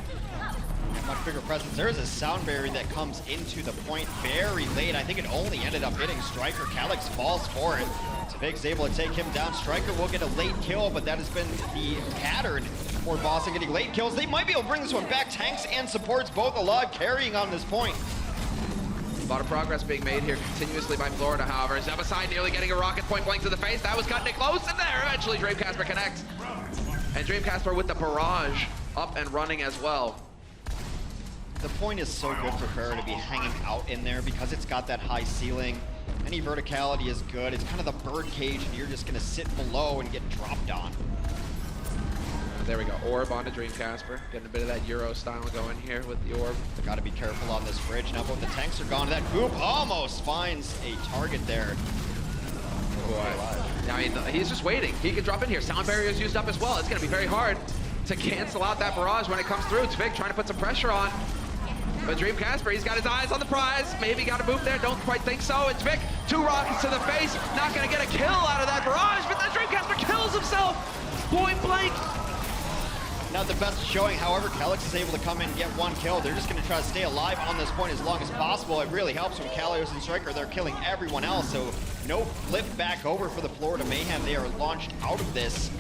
Much bigger presence. There is a sound barrier that comes into the point very late. I think it only ended up hitting Striker. Calyx falls for it. Tvik's able to take him down. Striker will get a late kill, but that has been the pattern for Boston getting late kills. They might be able to bring this one back. Tanks and supports both alive, carrying on this point. A lot of progress being made here continuously by Florida, however. Zebaside nearly getting a rocket point blank to the face. That was cutting it close, and there eventually Dreamcasper connects. And Dreamcasper with the barrage up and running as well. The point is so good for Pharah to be hanging out in there because it's got that high ceiling. Any verticality is good. It's kind of the bird cage, and you're just going to sit below and get dropped on. There we go. Orb onto Dreamcasper. Getting a bit of that Euro style going here with the Orb. Got to be careful on this bridge. Now both the tanks are gone. That Goop almost finds a target there. Boy. I mean, he's just waiting. He can drop in here. Sound barrier is used up as well. It's going to be very hard to cancel out that barrage when it comes through. Tvik trying to put some pressure on. But Dreamcasper, he's got his eyes on the prize. Maybe got a move there, don't quite think so. And Tvik, 2 rockets to the face. Not gonna get a kill out of that barrage, but then Dreamcasper kills himself. Point blank. Not the best showing, however, Calyx is able to come in and get 1 kill. They're just gonna try to stay alive on this point as long as possible. It really helps when Kalios and Striker, they're killing everyone else. So no flip back over for the Florida Mayhem. They are launched out of this.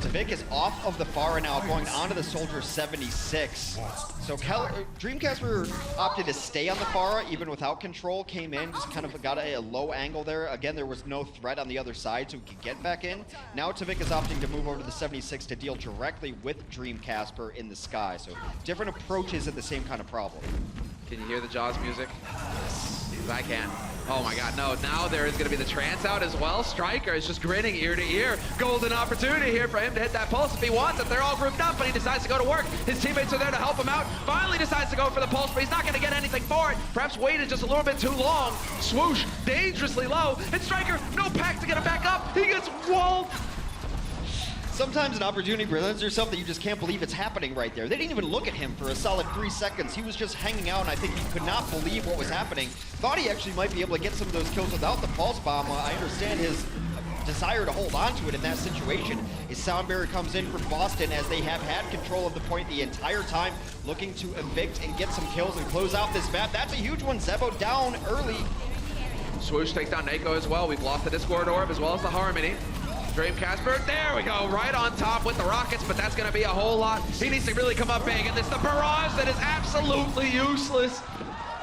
Tvik is off of the Pharah now, going onto the Soldier 76. So Dreamcasper opted to stay on the Pharah even without control, came in, just kind of got a low angle there. Again, there was no threat on the other side, so he could get back in. Now Tvik is opting to move over to the 76 to deal directly with Dreamcasper in the sky. So different approaches at the same kind of problem. Can you hear the Jaws music? I can. Oh my god, no, now there is going to be the trance out as well. Striker is just grinning ear to ear. Golden opportunity here for him to hit that pulse if he wants it. They're all grouped up, but he decides to go to work. His teammates are there to help him out. Finally decides to go for the pulse, but he's not going to get anything for it. Perhaps waited just a little bit too long. Swoosh, dangerously low. And Striker, no pack to get him back up. He gets walled. Sometimes an opportunity presents yourself that you just can't believe it's happening right there. They didn't even look at him for a solid 3 seconds. He was just hanging out, and I think he could not believe what was happening. Thought he actually might be able to get some of those kills without the pulse bomb. I understand his desire to hold on to it in that situation. His sound barrier comes in from Boston as they have had control of the point the entire time, looking to evict and get some kills and close out this map. That's a huge one. Zebo down early. Swoosh takes down Nako as well. We've lost the Discord Orb as well as the Harmony. Dreamcasper, there we go, right on top with the rockets, but that's going to be a whole lot. He needs to really come up big, and it's the barrage that is absolutely useless.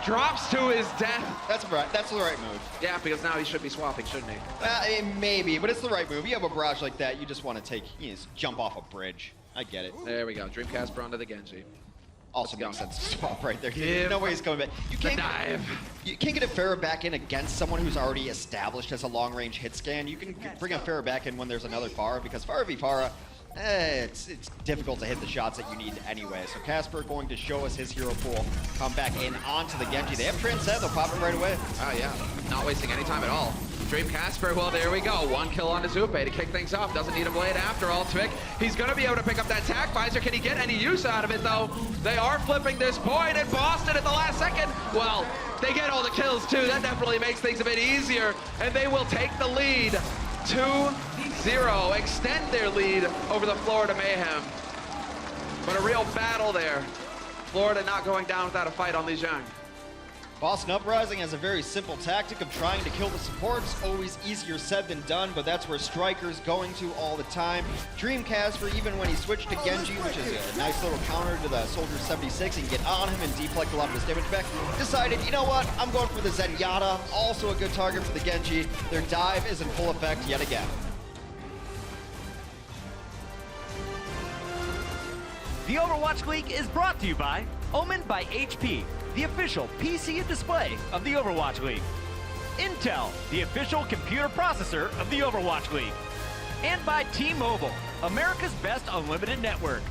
Drops to his death. That's right. That's the right move. Yeah, because now he should be swapping, shouldn't he? Maybe, but it's the right move. You have a barrage like that, you just want to just jump off a bridge. I get it. There we go. Dreamcasper onto the Genji. Also makes sense to swap right there. There's no way he's coming back. You can't get a Pharah back in against someone who's already established as a long-range hit scan. You can bring a Pharah back in when there's another Pharah, because Pharah v Pharah, it's difficult to hit the shots that you need anyway. So Casper going to show us his hero pool. Come back in onto the Genji. They have Transcend. They'll pop it right away. Oh, yeah. Not wasting any time at all. Dreamcasper, well, there we go. 1 kill on Zupe to kick things off. Doesn't need a blade after all. Tvik, he's going to be able to pick up that tac visor. Can he get any use out of it, though? They are flipping this point, and Boston at the last second, well, they get all the kills, too. That definitely makes things a bit easier, and they will take the lead. 2-0, extend their lead over the Florida Mayhem. But a real battle there. Florida not going down without a fight on Lijiang. Boston Uprising has a very simple tactic of trying to kill the supports. Always easier said than done, but that's where Striker's going to all the time. Dreamcast, even when he switched to Genji, which is a nice little counter to the Soldier 76, and get on him and deflect a lot of his damage back, decided, you know what, I'm going for the Zenyatta, also a good target for the Genji. Their dive is in full effect yet again. The Overwatch League is brought to you by Omen by HP, the official PC and display of the Overwatch League. Intel, the official computer processor of the Overwatch League. And by T-Mobile, America's best unlimited network.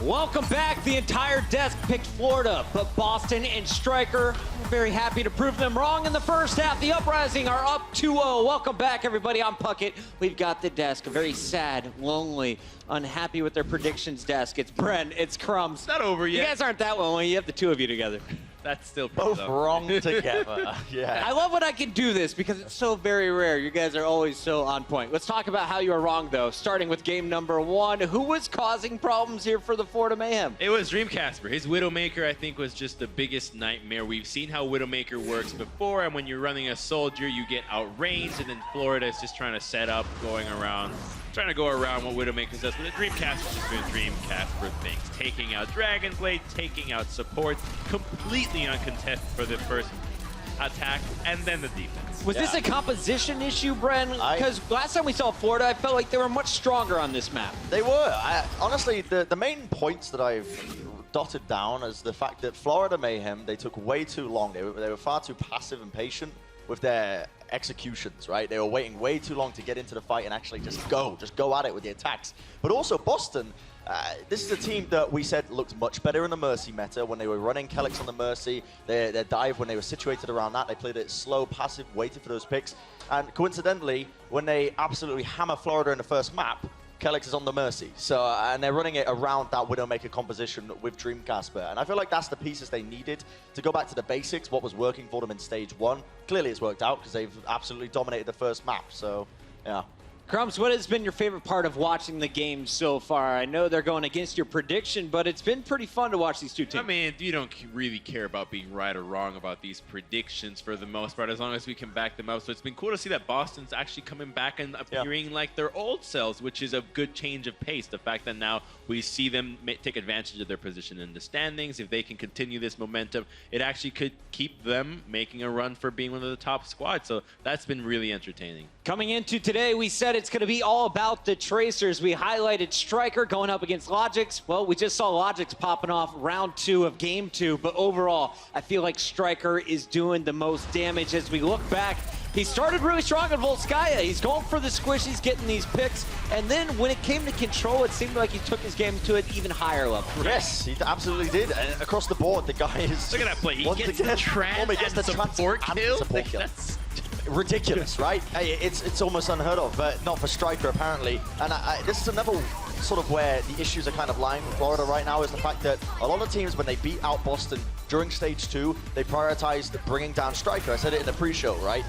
Welcome back. The entire desk picked Florida, but Boston and Striker, we're very happy to prove them wrong in the first half. The Uprising are up 2-0. Welcome back, everybody. I'm Puckett. We've got the desk, a very sad, lonely, unhappy with their predictions desk. It's Brent, it's Crumbs. It's not over yet. You guys aren't that lonely. You have the two of you together. That's still both wrong together. Yeah. I love when I can do this because it's so very rare. You guys are always so on point. Let's talk about how you are wrong, though. Starting with game number 1. Who was causing problems here for the Florida Mayhem? It was Dreamcasper. His Widowmaker, I think, was just the biggest nightmare. We've seen how Widowmaker works before, and when you're running a soldier, you get outranged, and then Florida is just trying to set up, trying to go around what Widowmaker does. But the Dreamcasper's just doing Dreamcasper things. Taking out Dragon Blade, taking out support, completely uncontested for the first attack, and then the defense. Was this a composition issue, Bren? Because last time we saw Florida, I felt like they were much stronger on this map. They were. Honestly, the main points that I've dotted down is the fact that Florida Mayhem, they took way too long. They were far too passive and patient with their executions, right? They were waiting way too long to get into the fight and actually just go at it with the attacks. But also Boston, this is a team that we said looked much better in the Mercy meta when they were running Kelix on the Mercy. Their dive, when they were situated around that, they played it slow, passive, waited for those picks. And coincidentally, when they absolutely hammer Florida in the first map, Kelix is on the Mercy. So, and they're running it around that Widowmaker composition with Dreamcasper. And I feel like that's the pieces they needed to go back to the basics, what was working for them in stage 1. Clearly it's worked out because they've absolutely dominated the first map. So, yeah. Crumbs, what has been your favorite part of watching the game so far? I know they're going against your prediction, but it's been pretty fun to watch these two teams. I mean, you don't really care about being right or wrong about these predictions for the most part, as long as we can back them up. So it's been cool to see that Boston's actually coming back and appearing like their old selves, which is a good change of pace. The fact that now we see them take advantage of their position in the standings. If they can continue this momentum, it actually could keep them making a run for being one of the top squads. So that's been really entertaining. Coming into today, we said it's going to be all about the Tracers. We highlighted Striker going up against Logix. Well, we just saw Logix popping off round 2 of game 2, but overall, I feel like Striker is doing the most damage. As we look back, he started really strong in Volskaya. He's going for the squishies, getting these picks, and then when it came to control, it seemed like he took his game to an even higher level. Yes, he absolutely did. And across the board, the guy is... Look at that play. He gets the trans and support kill. That's ridiculous, right? Hey, it's almost unheard of, but not for Striker apparently. And this is another sort of where the issues are kind of lying with Florida right now, is the fact that a lot of teams, when they beat out Boston during stage 2, they prioritized bringing down Striker. I said it in the pre-show, right?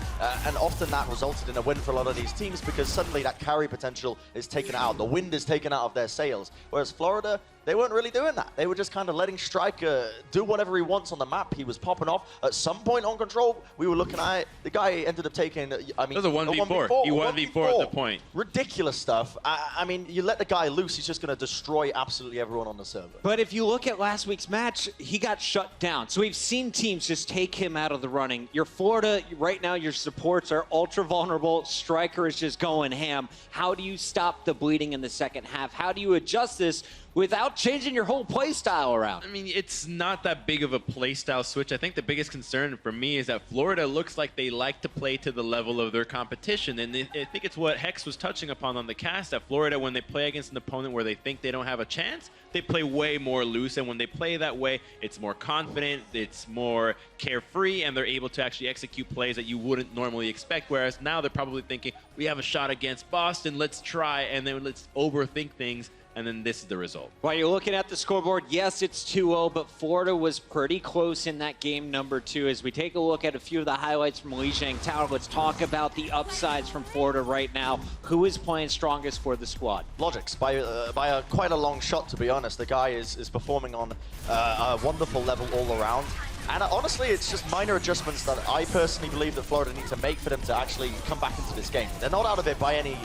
And often that resulted in a win for a lot of these teams because suddenly that carry potential is taken out. The wind is taken out of their sails. Whereas Florida, they weren't really doing that. They were just kind of letting Striker do whatever he wants on the map. He was popping off. At some point on control, we were looking at it. The guy ended up taking, I mean... It was a 1v4. He 1v4 at the point. Ridiculous stuff. I mean, you let the guy loose, he's just going to destroy absolutely everyone on the server. But if you look at last week's match, he got shut down. So we've seen teams just take him out of the running. Your Florida, right now, your supports are ultra vulnerable. Striker is just going ham. How do you stop the bleeding in the second half? How do you adjust this without changing your whole play style around? I mean, it's not that big of a play style switch. I think the biggest concern for me is that Florida looks like they like to play to the level of their competition. And I think it's what Hex was touching upon on the cast, that Florida, when they play against an opponent where they think they don't have a chance, they play way more loose. And when they play that way, it's more confident, it's more carefree, and they're able to actually execute plays that you wouldn't normally expect. Whereas now they're probably thinking, we have a shot against Boston, let's try, and then let's overthink things. And then this is the result. While you're looking at the scoreboard, yes, it's 2-0, but Florida was pretty close in that game number 2. As we take a look at a few of the highlights from Lijiang Tower, let's talk about the upsides from Florida right now. Who is playing strongest for the squad? Logix, by quite a long shot, to be honest. The guy is performing on a wonderful level all around. And honestly, it's just minor adjustments that I personally believe that Florida needs to make for them to actually come back into this game. They're not out of it by any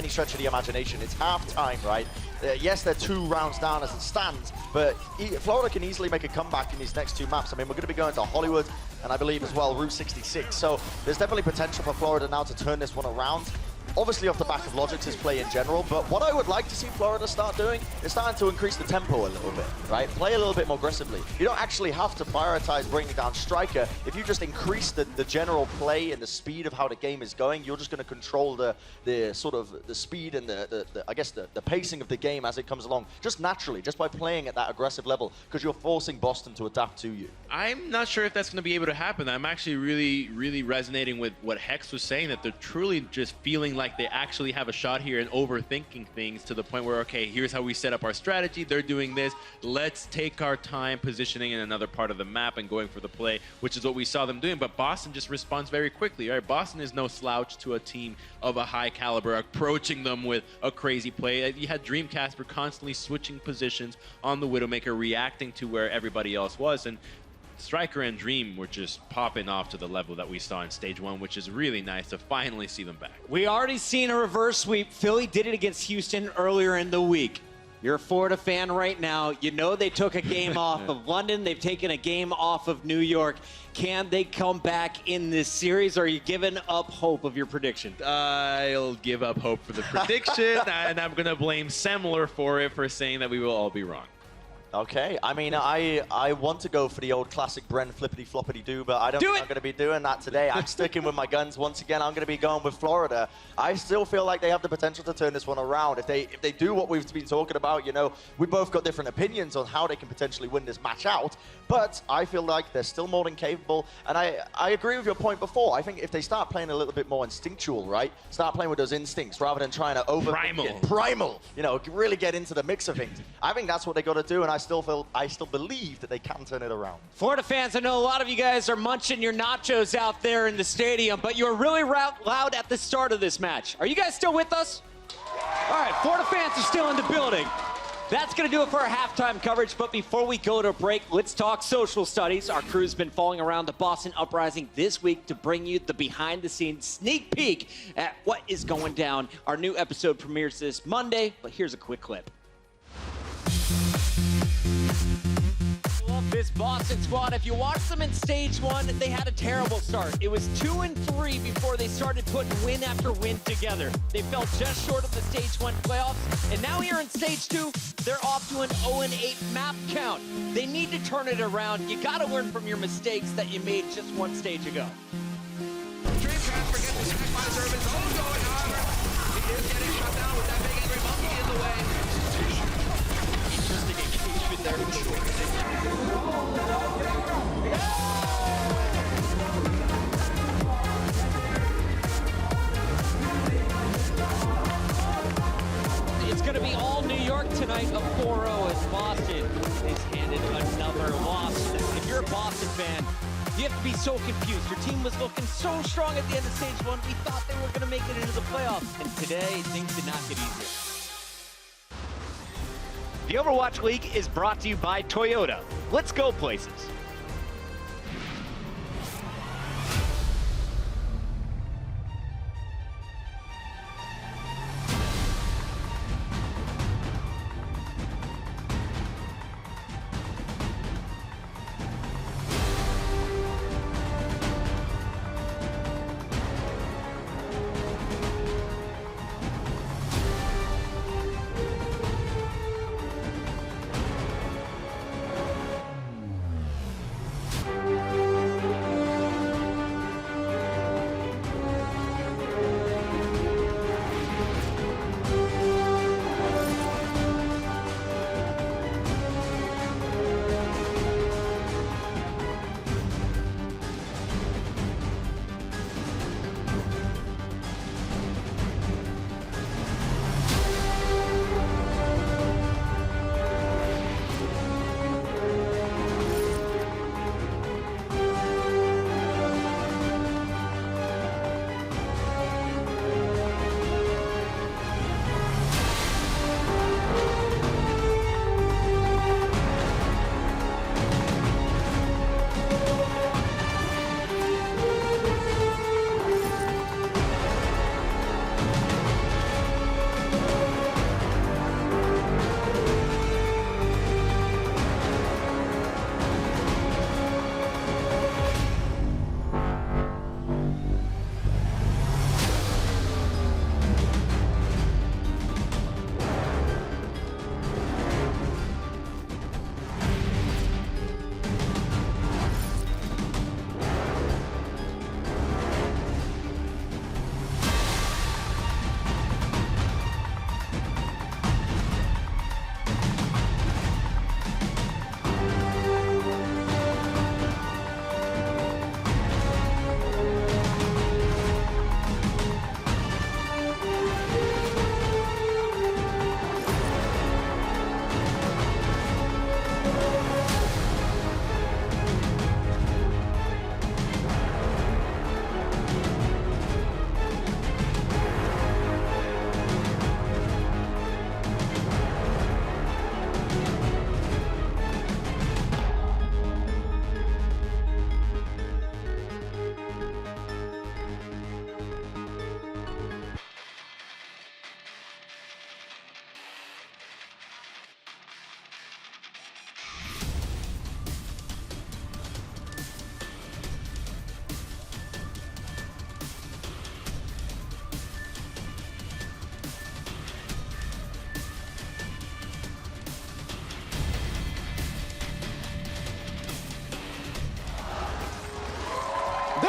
stretch of the imagination. It's half-time, right? Yes, they're 2 rounds down as it stands, but Florida can easily make a comeback in these next 2 maps. I mean, we're going to be going to Hollywood, and I believe as well Route 66. So there's definitely potential for Florida now to turn this one around. Obviously off the back of Logix's play in general, but what I would like to see Florida start doing is starting to increase the tempo a little bit, right? Play a little bit more aggressively. You don't actually have to prioritize bringing down Striker. If you just increase the general play and the speed of how the game is going, you're just going to control the sort of the speed and I guess the pacing of the game as it comes along, just naturally, just by playing at that aggressive level, because you're forcing Boston to adapt to you. I'm not sure if that's going to be able to happen. I'm actually really resonating with what Hex was saying, that they're truly just feeling like they actually have a shot here and overthinking things to the point where, okay, here's how we set up our strategy. They're doing this. Let's take our time positioning in another part of the map and going for the play, which is what we saw them doing. But Boston just responds very quickly. Right? Boston is no slouch to a team of a high caliber, approaching them with a crazy play. You had Dreamcasper constantly switching positions on the Widowmaker, reacting to where everybody else was. And Striker and Dream were just popping off to the level that we saw in stage 1, which is really nice to finally see them back. We already seen a reverse sweep. Philly did it against Houston earlier in the week. You're a Florida fan right now. You know they took a game off of London. They've taken a game off of New York. Can they come back in this series, or are you giving up hope of your prediction? I'll give up hope for the prediction, and I'm going to blame Semler for it, for saying that we will all be wrong. Okay, I mean, I want to go for the old classic Bren flippity-floppity-doo, but I don't think I'm going to be doing that today. I'm sticking with my guns. Once again, I'm going to be going with Florida. I still feel like they have the potential to turn this one around. If they do what we've been talking about, you know, we both got different opinions on how they can potentially win this match out, but I feel like they're still more than capable, and I agree with your point before. I think if they start playing a little bit more instinctual, right? Start playing with those instincts rather than trying to primal, you know, really get into the mix of things. I think that's what they got to do, and I still believe that they can turn it around. Florida fans, I know a lot of you guys are munching your nachos out there in the stadium, but you were really loud at the start of this match. Are you guys still with us? All right, Florida fans are still in the building. That's going to do it for our halftime coverage, but before we go to break, let's talk social studies. Our crew's been following around the Boston Uprising this week to bring you the behind-the-scenes sneak peek at what is going down. Our new episode premieres this Monday, but here's a quick clip. This Boston squad, if you watch them in stage one, they had a terrible start. It was 2-3 before they started putting win after win together. They fell just short of the stage one playoffs, and now here in stage two, they're off to an 0-8 map count. They need to turn it around. You gotta learn from your mistakes that you made just one stage ago. Dreamcast forgets the sack by the Germans. Oh, going hard. He is getting shut down with that big angry monkey in the way. Just a engagement there for sure. It's going to be all New York tonight, a 4-0 as Boston is handed another loss. If you're a Boston fan, you have to be so confused. Your team was looking so strong at the end of stage one. We thought they were going to make it into the playoffs. And today, things did not get easier. The Overwatch League is brought to you by Toyota. Let's go places.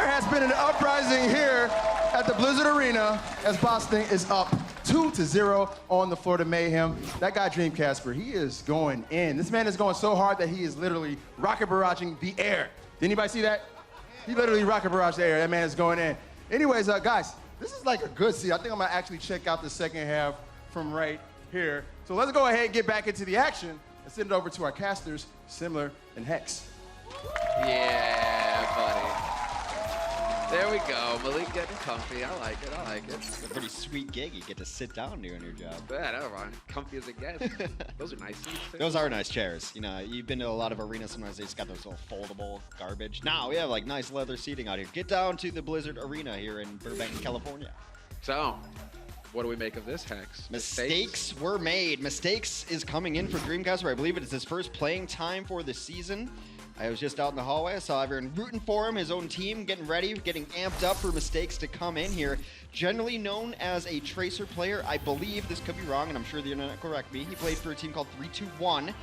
There has been an uprising here at the Blizzard Arena as Boston is up 2-0 on the Florida Mayhem. That guy, Dream Casper, he is going in. This man is going so hard that he is literally rocket barraging the air. Did anybody see that? He literally rocket barraged the air. That man is going in. Anyways, guys, this is like a good seat. I think I'm gonna actually check out the second half from right here. So let's go ahead and get back into the action and send it over to our casters, Similar and Hex. Yeah, buddy. There we go. Malik getting comfy. I like it. I like it. It's a pretty sweet gig. You get to sit down doing your job. Yeah, never mind. Comfy as it gets. Those are nice seats. Too. Those are nice chairs. You know, you've been to a lot of arenas. Sometimes they just got those little foldable garbage. Now we have like nice leather seating out here. Get down to the Blizzard Arena here in Burbank, California. So, what do we make of this, Hex? Mistakes were made. Mistakes is coming in for Dreamcast, where I believe it is his first playing time for the season. I was just out in the hallway. I saw everyone rooting for him, his own team getting ready, getting amped up for Mistakes to come in here. Generally known as a Tracer player, I believe, this could be wrong, and I'm sure the internet will correct me. He played for a team called 3-2-1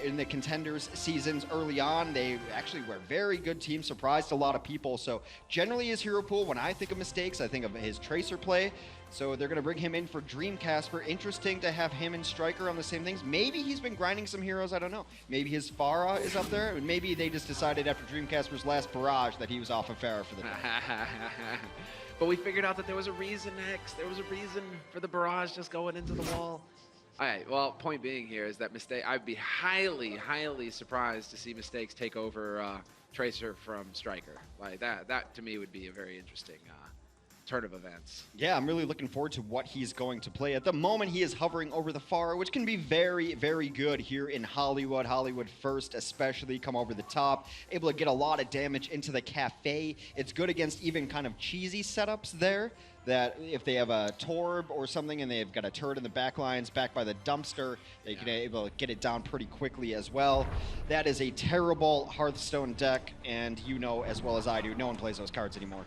in the Contenders seasons early on. They actually were a very good team, surprised a lot of people. So generally his hero pool, when I think of Mistakes, I think of his Tracer play. So they're going to bring him in for Dream Casper. Interesting to have him and Striker on the same things. Maybe he's been grinding some heroes, I don't know. Maybe his Pharah is up there. And maybe they just decided after Dream Casper's last barrage that he was off of Pharah for the day. But we figured out that there was a reason, Hex. There was a reason for the barrage just going into the wall. All right, well, point being here is that I'd be highly, highly surprised to see Mistakes take over Tracer from Striker. Like that to me would be a very interesting turn of events. Yeah, I'm really looking forward to what he's going to play. At the moment, he is hovering over the Pharah, which can be very, very good here in Hollywood. Hollywood first, especially, come over the top. Able to get a lot of damage into the cafe. It's good against even kind of cheesy setups there, that if they have a Torb or something and they've got a turret in the back lines back by the dumpster, they can be able to get it down pretty quickly as well. That is a terrible Hearthstone deck, and you know as well as I do, no one plays those cards anymore.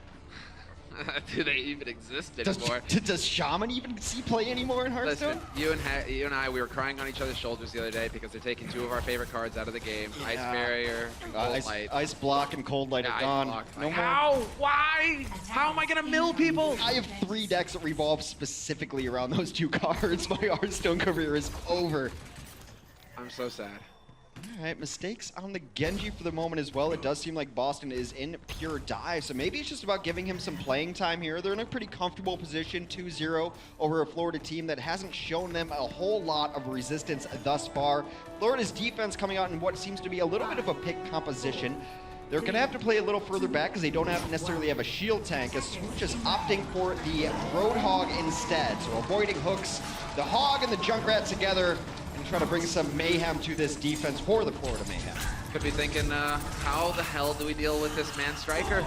Do they even exist anymore? Does Shaman even see play anymore in Hearthstone? Listen, you and I, we were crying on each other's shoulders the other day because they're taking two of our favorite cards out of the game. Yeah. Ice Barrier and Cold Light. Ice Block and Cold Light are gone. No how? Why? How am I going to mill people? I have 3 decks that revolve specifically around those 2 cards. My Hearthstone career is over. I'm so sad. All right, Mistakes on the Genji for the moment as well. It does seem like Boston is in pure dive, so maybe it's just about giving him some playing time here. They're in a pretty comfortable position, 2-0 over a Florida team that hasn't shown them a whole lot of resistance thus far. Florida's defense coming out in what seems to be a little bit of a pick composition. They're going to have to play a little further back because they don't necessarily have a shield tank, as Swoosh is opting for the Roadhog instead. So avoiding hooks, the Hog and the Junkrat together, and try to bring some mayhem to this defense for the Florida Mayhem. Could be thinking, how the hell do we deal with this man Striker?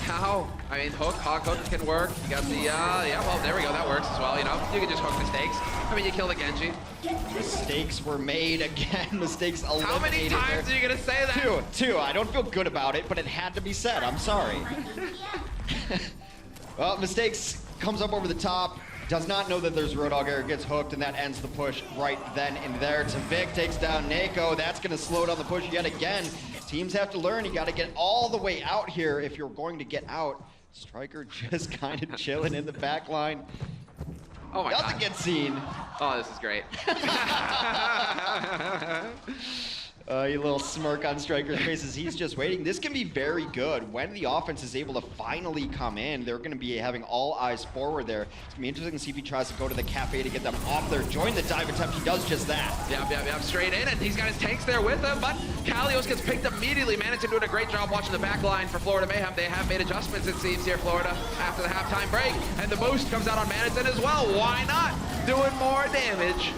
How? I mean, Hog hook can work. You got the, yeah, well, there we go. That works as well, you know. You can just hook Mistakes. I mean, you kill the Genji. Mistakes were made again. Mistakes eliminated. How many times are you going to say that? Two. I don't feel good about it, but it had to be said. I'm sorry. Well, Mistakes comes up over the top. Does not know that there's Roadhog Air, gets hooked, and that ends the push right then and there. Tavik takes down Nako. That's going to slow down the push yet again. Teams have to learn. You got to get all the way out here if you're going to get out. Striker just kind of chilling in the back line. Oh my God. Doesn't get seen. Oh, this is great. You little smirk on Striker's face as he's just waiting. This can be very good. When the offense is able to finally come in, they're going to be having all eyes forward there. It's going to be interesting to see if he tries to go to the cafe to get them off there. Join the dive attempt. He does just that. Yep, straight in, and he's got his tanks there with him, but Kalios gets picked up immediately. Managed doing a great job watching the back line for Florida Mayhem. They have made adjustments, it seems, here, Florida, after the halftime break, and the boost comes out on Manhattan as well. Why not? Doing more damage,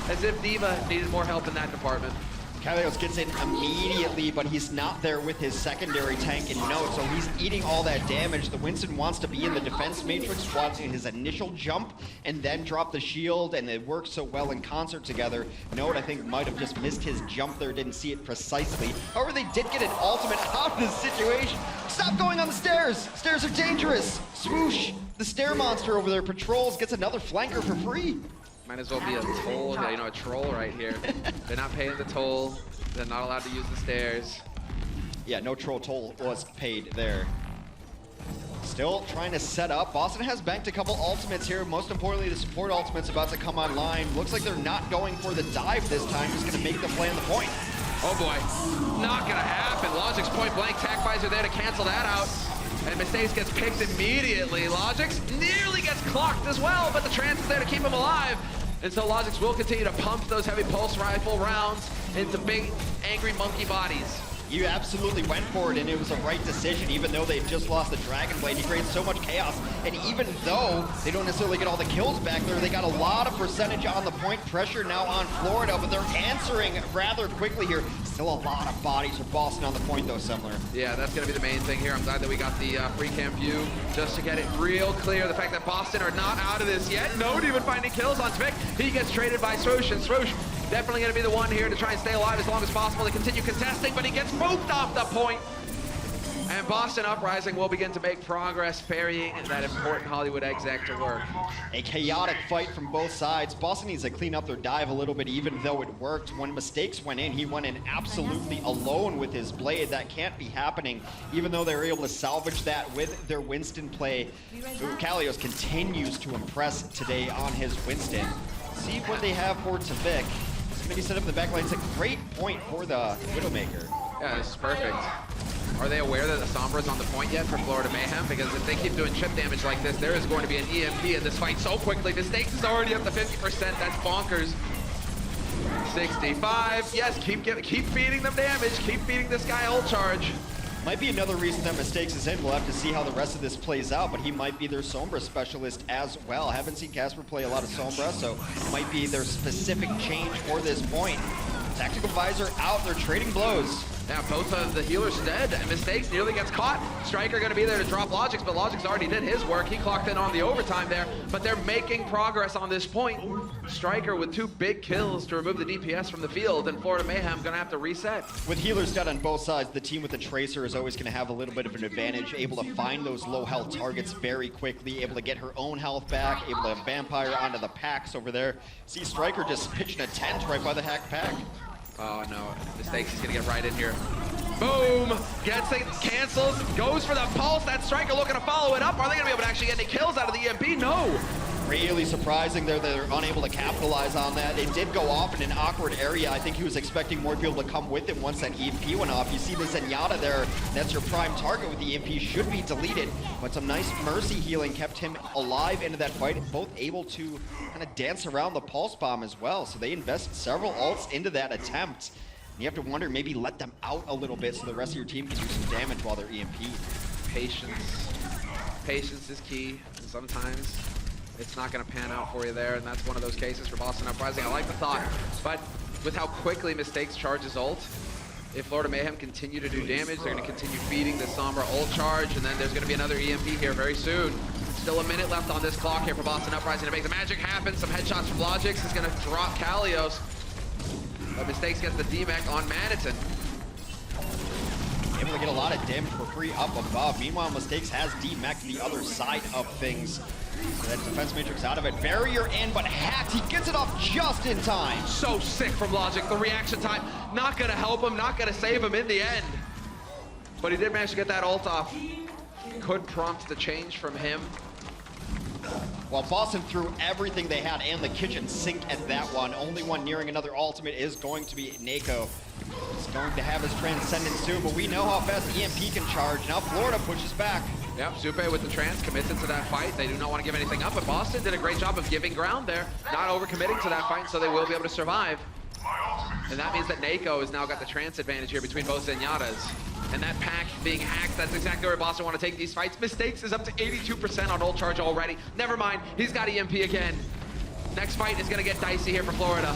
as if Diva needed more help in that department. Kalios gets in immediately, but he's not there with his secondary tank and Note, so he's eating all that damage. The Winston wants to be in the defense matrix, watching his initial jump, and then drop the shield, and it works so well in concert together. Note, I think, might have just missed his jump there, didn't see it precisely. However, they did get an ultimate out of this situation. Stop going on the stairs! Stairs are dangerous! Swoosh, the stair monster over there patrols, gets another flanker for free. Might as well be a toll, you know, a troll right here. They're not paying the toll. They're not allowed to use the stairs. Yeah, no troll toll was paid there. Still trying to set up. Boston has banked a couple ultimates here. Most importantly, the support ultimate's about to come online. Looks like they're not going for the dive this time. Just going to make the play on the point. Oh boy, not gonna happen. Logic's point blank, Tac Visor there to cancel that out. And Mistakes gets picked immediately. Logic's nearly gets clocked as well, but the trance is there to keep him alive. And so Logic's will continue to pump those heavy pulse rifle rounds into big, angry monkey bodies. You absolutely went for it, and it was a right decision, even though they've just lost the Dragon Blade. He creates so much chaos, and even though they don't necessarily get all the kills back there, they got a lot of percentage on the point. Pressure now on Florida, but they're answering rather quickly here. Still a lot of bodies for Boston on the point, though, similar. Yeah, that's going to be the main thing here. I'm glad that we got the free cam view just to get it real clear. The fact that Boston are not out of this yet. Node even finding kills on Tvik. He gets traded by Swoosh, and Swoosh definitely going to be the one here to try and stay alive as long as possible to continue contesting, but he gets booped off the point. And Boston Uprising will begin to make progress, ferrying that important Hollywood exec to work. A chaotic fight from both sides. Boston needs to clean up their dive a little bit, even though it worked. When Mistakes went in, he went in absolutely alone with his blade. That can't be happening, even though they were able to salvage that with their Winston play. Kalios continues to impress today on his Winston. See what they have for Tvik. Maybe set up in the back line. It's a great point for the Widowmaker. Yeah, this is perfect. Are they aware that the Sombra's on the point yet for Florida Mayhem? Because if they keep doing chip damage like this, there is going to be an EMP in this fight so quickly. Mistakes is already up to 50%. That's bonkers. 65. Yes, keep feeding them damage. Keep feeding this guy ult charge. Might be another reason that Mistakes is in. We'll have to see how the rest of this plays out, but he might be their Sombra specialist as well. Haven't seen Casper play a lot of Sombra, so might be their specific change for this point. Tactical Visor out, they're trading blows. Now both of the healers dead, and Mistakes nearly gets caught. Striker gonna be there to drop Logic's, but Logic's already did his work. He clocked in on the overtime there, but they're making progress on this point. Striker with 2 big kills to remove the DPS from the field, and Florida Mayhem gonna have to reset. With healers dead on both sides, the team with the Tracer is always gonna have a little bit of an advantage, able to find those low health targets very quickly, able to get her own health back, able to have Vampire onto the packs over there. See Striker just pitching a tent right by the hack pack. Oh no, Mistakes, he's gonna get right in here. Boom! Gets it, cancels, goes for the pulse. That Striker looking to follow it up. Are they gonna be able to actually get any kills out of the EMP? No! Really surprising there that they're unable to capitalize on that. It did go off in an awkward area. I think he was expecting more people to come with him once that EMP went off. You see the Zenyatta there, that's your prime target with the EMP, should be deleted. But some nice Mercy healing kept him alive into that fight, both able to kind of dance around the Pulse Bomb as well. So they invested several ults into that attempt. And you have to wonder, maybe let them out a little bit so the rest of your team can do some damage while they're EMP. Patience. Patience is key, and sometimes it's not going to pan out for you there, and that's one of those cases for Boston Uprising. I like the thought, but with how quickly Mistakes charges ult, if Florida Mayhem continue to do damage, they're going to continue feeding the Sombra ult charge, and then there's going to be another EMP here very soon. Still a minute left on this clock here for Boston Uprising to make the magic happen. Some headshots from Logix is going to drop Kalios. But Mistakes gets the DMAC on Maniton. Able to get a lot of damage for free up above. Meanwhile, Mistakes has DMAC'd the other side of things. So that defense matrix out of it. Barrier in, but hacked. He gets it off just in time. So sick from Logic. The reaction time, not gonna help him, not gonna save him in the end. But he did manage to get that ult off. Could prompt the change from him. Well, Boston threw everything they had and the kitchen sink at that one. Only one nearing another ultimate is going to be Nako. He's going to have his Transcendence soon, but we know how fast EMP can charge. Now Florida pushes back. Yep, Supe with the trans commits into that fight. They do not want to give anything up, but Boston did a great job of giving ground there, not overcommitting to that fight, so they will be able to survive. And that means that Nako has now got the trans advantage here between both Zenyatas. And that pack being hacked, that's exactly where Boston want to take these fights. Mistakes is up to 82% on ult charge already. Never mind, he's got EMP again. Next fight is going to get dicey here for Florida.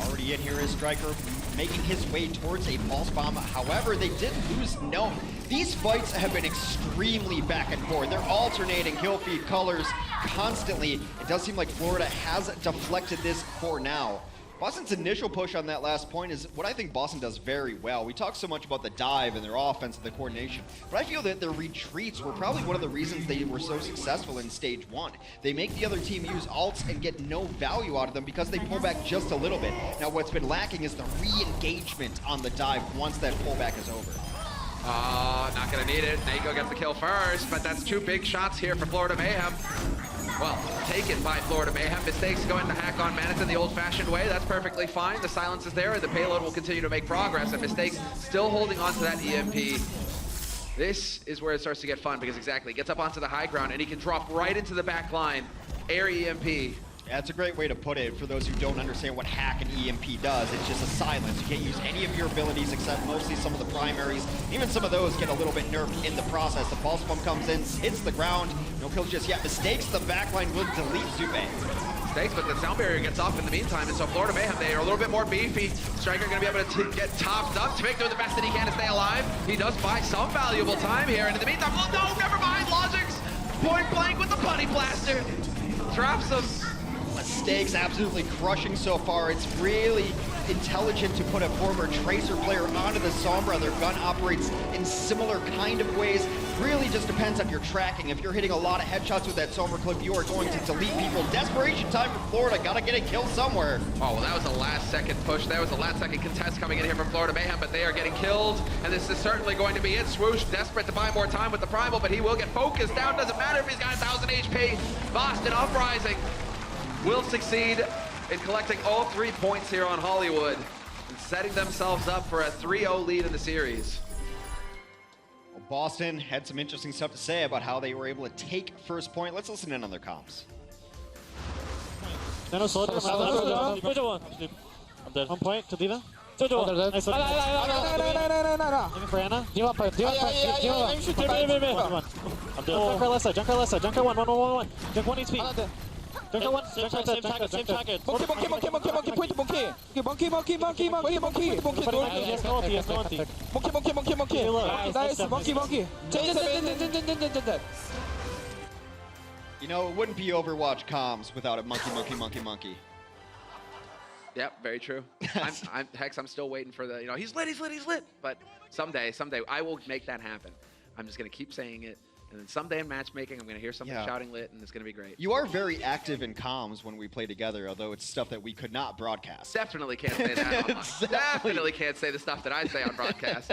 Already in here is Striker, making his way towards a Pulse Bomb. However, they did lose no. These fights have been extremely back and forth. They're alternating kill feed colors constantly. It does seem like Florida has deflected this for now. Boston's initial push on that last point is what I think Boston does very well. We talk so much about the dive and their offense and the coordination, but I feel that their retreats were probably one of the reasons they were so successful in stage 1. They make the other team use ults and get no value out of them because they pull back just a little bit. Now what's been lacking is the re-engagement on the dive once that pullback is over. Not gonna need it. Nako gets the kill first, but that's 2 big shots here for Florida Mayhem. Well, taken by Florida Mayhem. Mistakes going to hack on Manatee the old-fashioned way. That's perfectly fine. The silence is there, and the payload will continue to make progress. And Mistakes still holding on to that EMP. This is where it starts to get fun, because exactly, he gets up onto the high ground, and he can drop right into the back line. Air EMP. Yeah, that's a great way to put it for those who don't understand what hack and EMP does. It's just a silence. You can't use any of your abilities except mostly some of the primaries. Even some of those get a little bit nerfed in the process. The pulse bomb comes in, hits the ground. No kills just yet. Mistakes, the backline will delete Zube. Mistakes, but the sound barrier gets off in the meantime, and so Florida Mayhem, they are a little bit more beefy. Striker going to be able to get topped up to make doing the best that he can to stay alive. He does buy some valuable time here, and in the meantime, oh no, never mind, Logic's point blank with the Punny Blaster. Drops him. Mistakes absolutely crushing so far. It's really intelligent to put a former Tracer player onto the Sombra. Their gun operates in similar kind of ways. Really just depends on your tracking. If you're hitting a lot of headshots with that Sombra clip, you are going to delete people. Desperation time for Florida. Gotta get a kill somewhere. Oh, well, that was a last-second push. That was a last-second contest coming in here from Florida Mayhem, but they are getting killed, and this is certainly going to be it. Swoosh, desperate to buy more time with the Primal, but he will get focused down. Doesn't matter if he's got 1,000 HP. Boston Uprising will succeed in collecting all 3 points here on Hollywood and setting themselves up for a 3-0 lead in the series. Well, Boston had some interesting stuff to say about how they were able to take first point. Let's listen in on their comms. I'm dead. 1 point to Diva. Nice one. Aiming for Anna. I'm dead. Junker left side, Junker left side. Junker 1. Junk 1 HP. Junker 1. Same target. Monkey. He has no ulti. Monkey. You know, it wouldn't be Overwatch comms without a monkey. Yep, very true. Hex, I'm still waiting for the, he's lit. But someday, I will make that happen. I'm just going to keep saying it. And then someday in matchmaking, I'm going to hear something shouting lit, and it's going to be great. You are very active in comms when we play together, although it's stuff that we could not broadcast. Definitely can't say that online. Definitely can't say the stuff that I say on broadcast.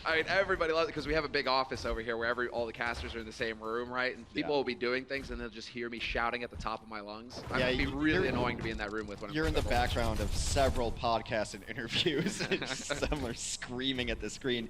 I mean, everybody loves it because we have a big office over here where all the casters are in the same room, right? And people will be doing things, and they'll just hear me shouting at the top of my lungs. It would be really annoying to be in that room with. You're in the background of several podcasts and interviews, and some are screaming at the screen.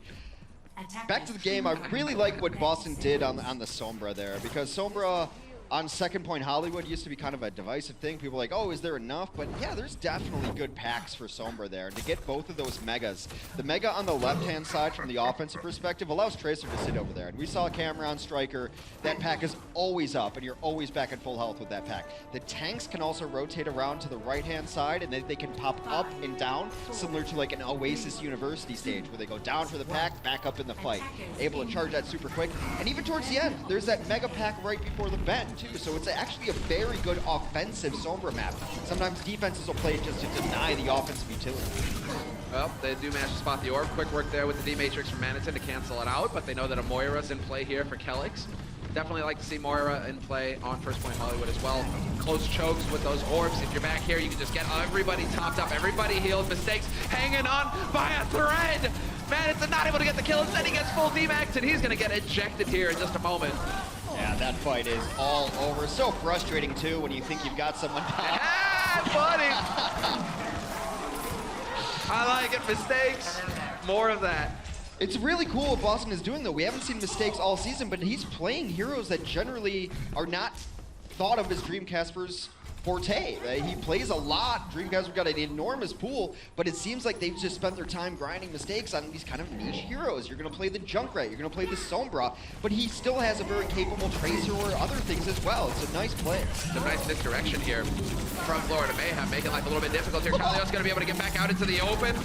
Back to the game, I really like what Boston did on the Sombra there, because Sombra on second point Hollywood used to be kind of a divisive thing. People were like, oh, is there enough? But yeah, there's definitely good packs for Sombra there. And to get both of those megas, the mega on the left-hand side from the offensive perspective allows Tracer to sit over there. And we saw Cameron Striker, that pack is always up, and you're always back at full health with that pack. The tanks can also rotate around to the right-hand side, and then they can pop up and down, similar to like an Oasis University stage, where they go down for the pack, back up in the fight. Able to charge that super quick. And even towards the end, there's that mega pack right before the bend, too. So it's actually a very good offensive Sombra map. Sometimes defenses will play it just to deny the offensive utility. Well, they do manage to spot the orb. Quick work there with the D-Matrix from Manatee to cancel it out, but they know that a Moira's in play here for Kelix. Definitely like to see Moira in play on first point Hollywood as well. Close chokes with those orbs. If you're back here, you can just get everybody topped up, everybody healed. Mistakes hanging on by a thread. Manatee not able to get the kill. Instead, he gets full D-Max, and he's going to get ejected here in just a moment. Yeah, that fight is all over. So frustrating, too, when you think you've got someone down. Ah, buddy! I like it. Mistakes. More of that. It's really cool what Boston is doing, though. We haven't seen Mistakes all season, but he's playing heroes that generally are not thought of as Dreamcasters' forte. He plays a lot. Dreamcast got an enormous pool, but it seems like they've just spent their time grinding Mistakes on these kind of niche heroes. You're going to play the Junkrat, you're going to play the Sombra, but he still has a very capable Tracer or other things as well. It's a nice play. It's a nice misdirection here from Florida Mayhem, making life a little bit difficult here. Kalios going to be able to get back out into the open.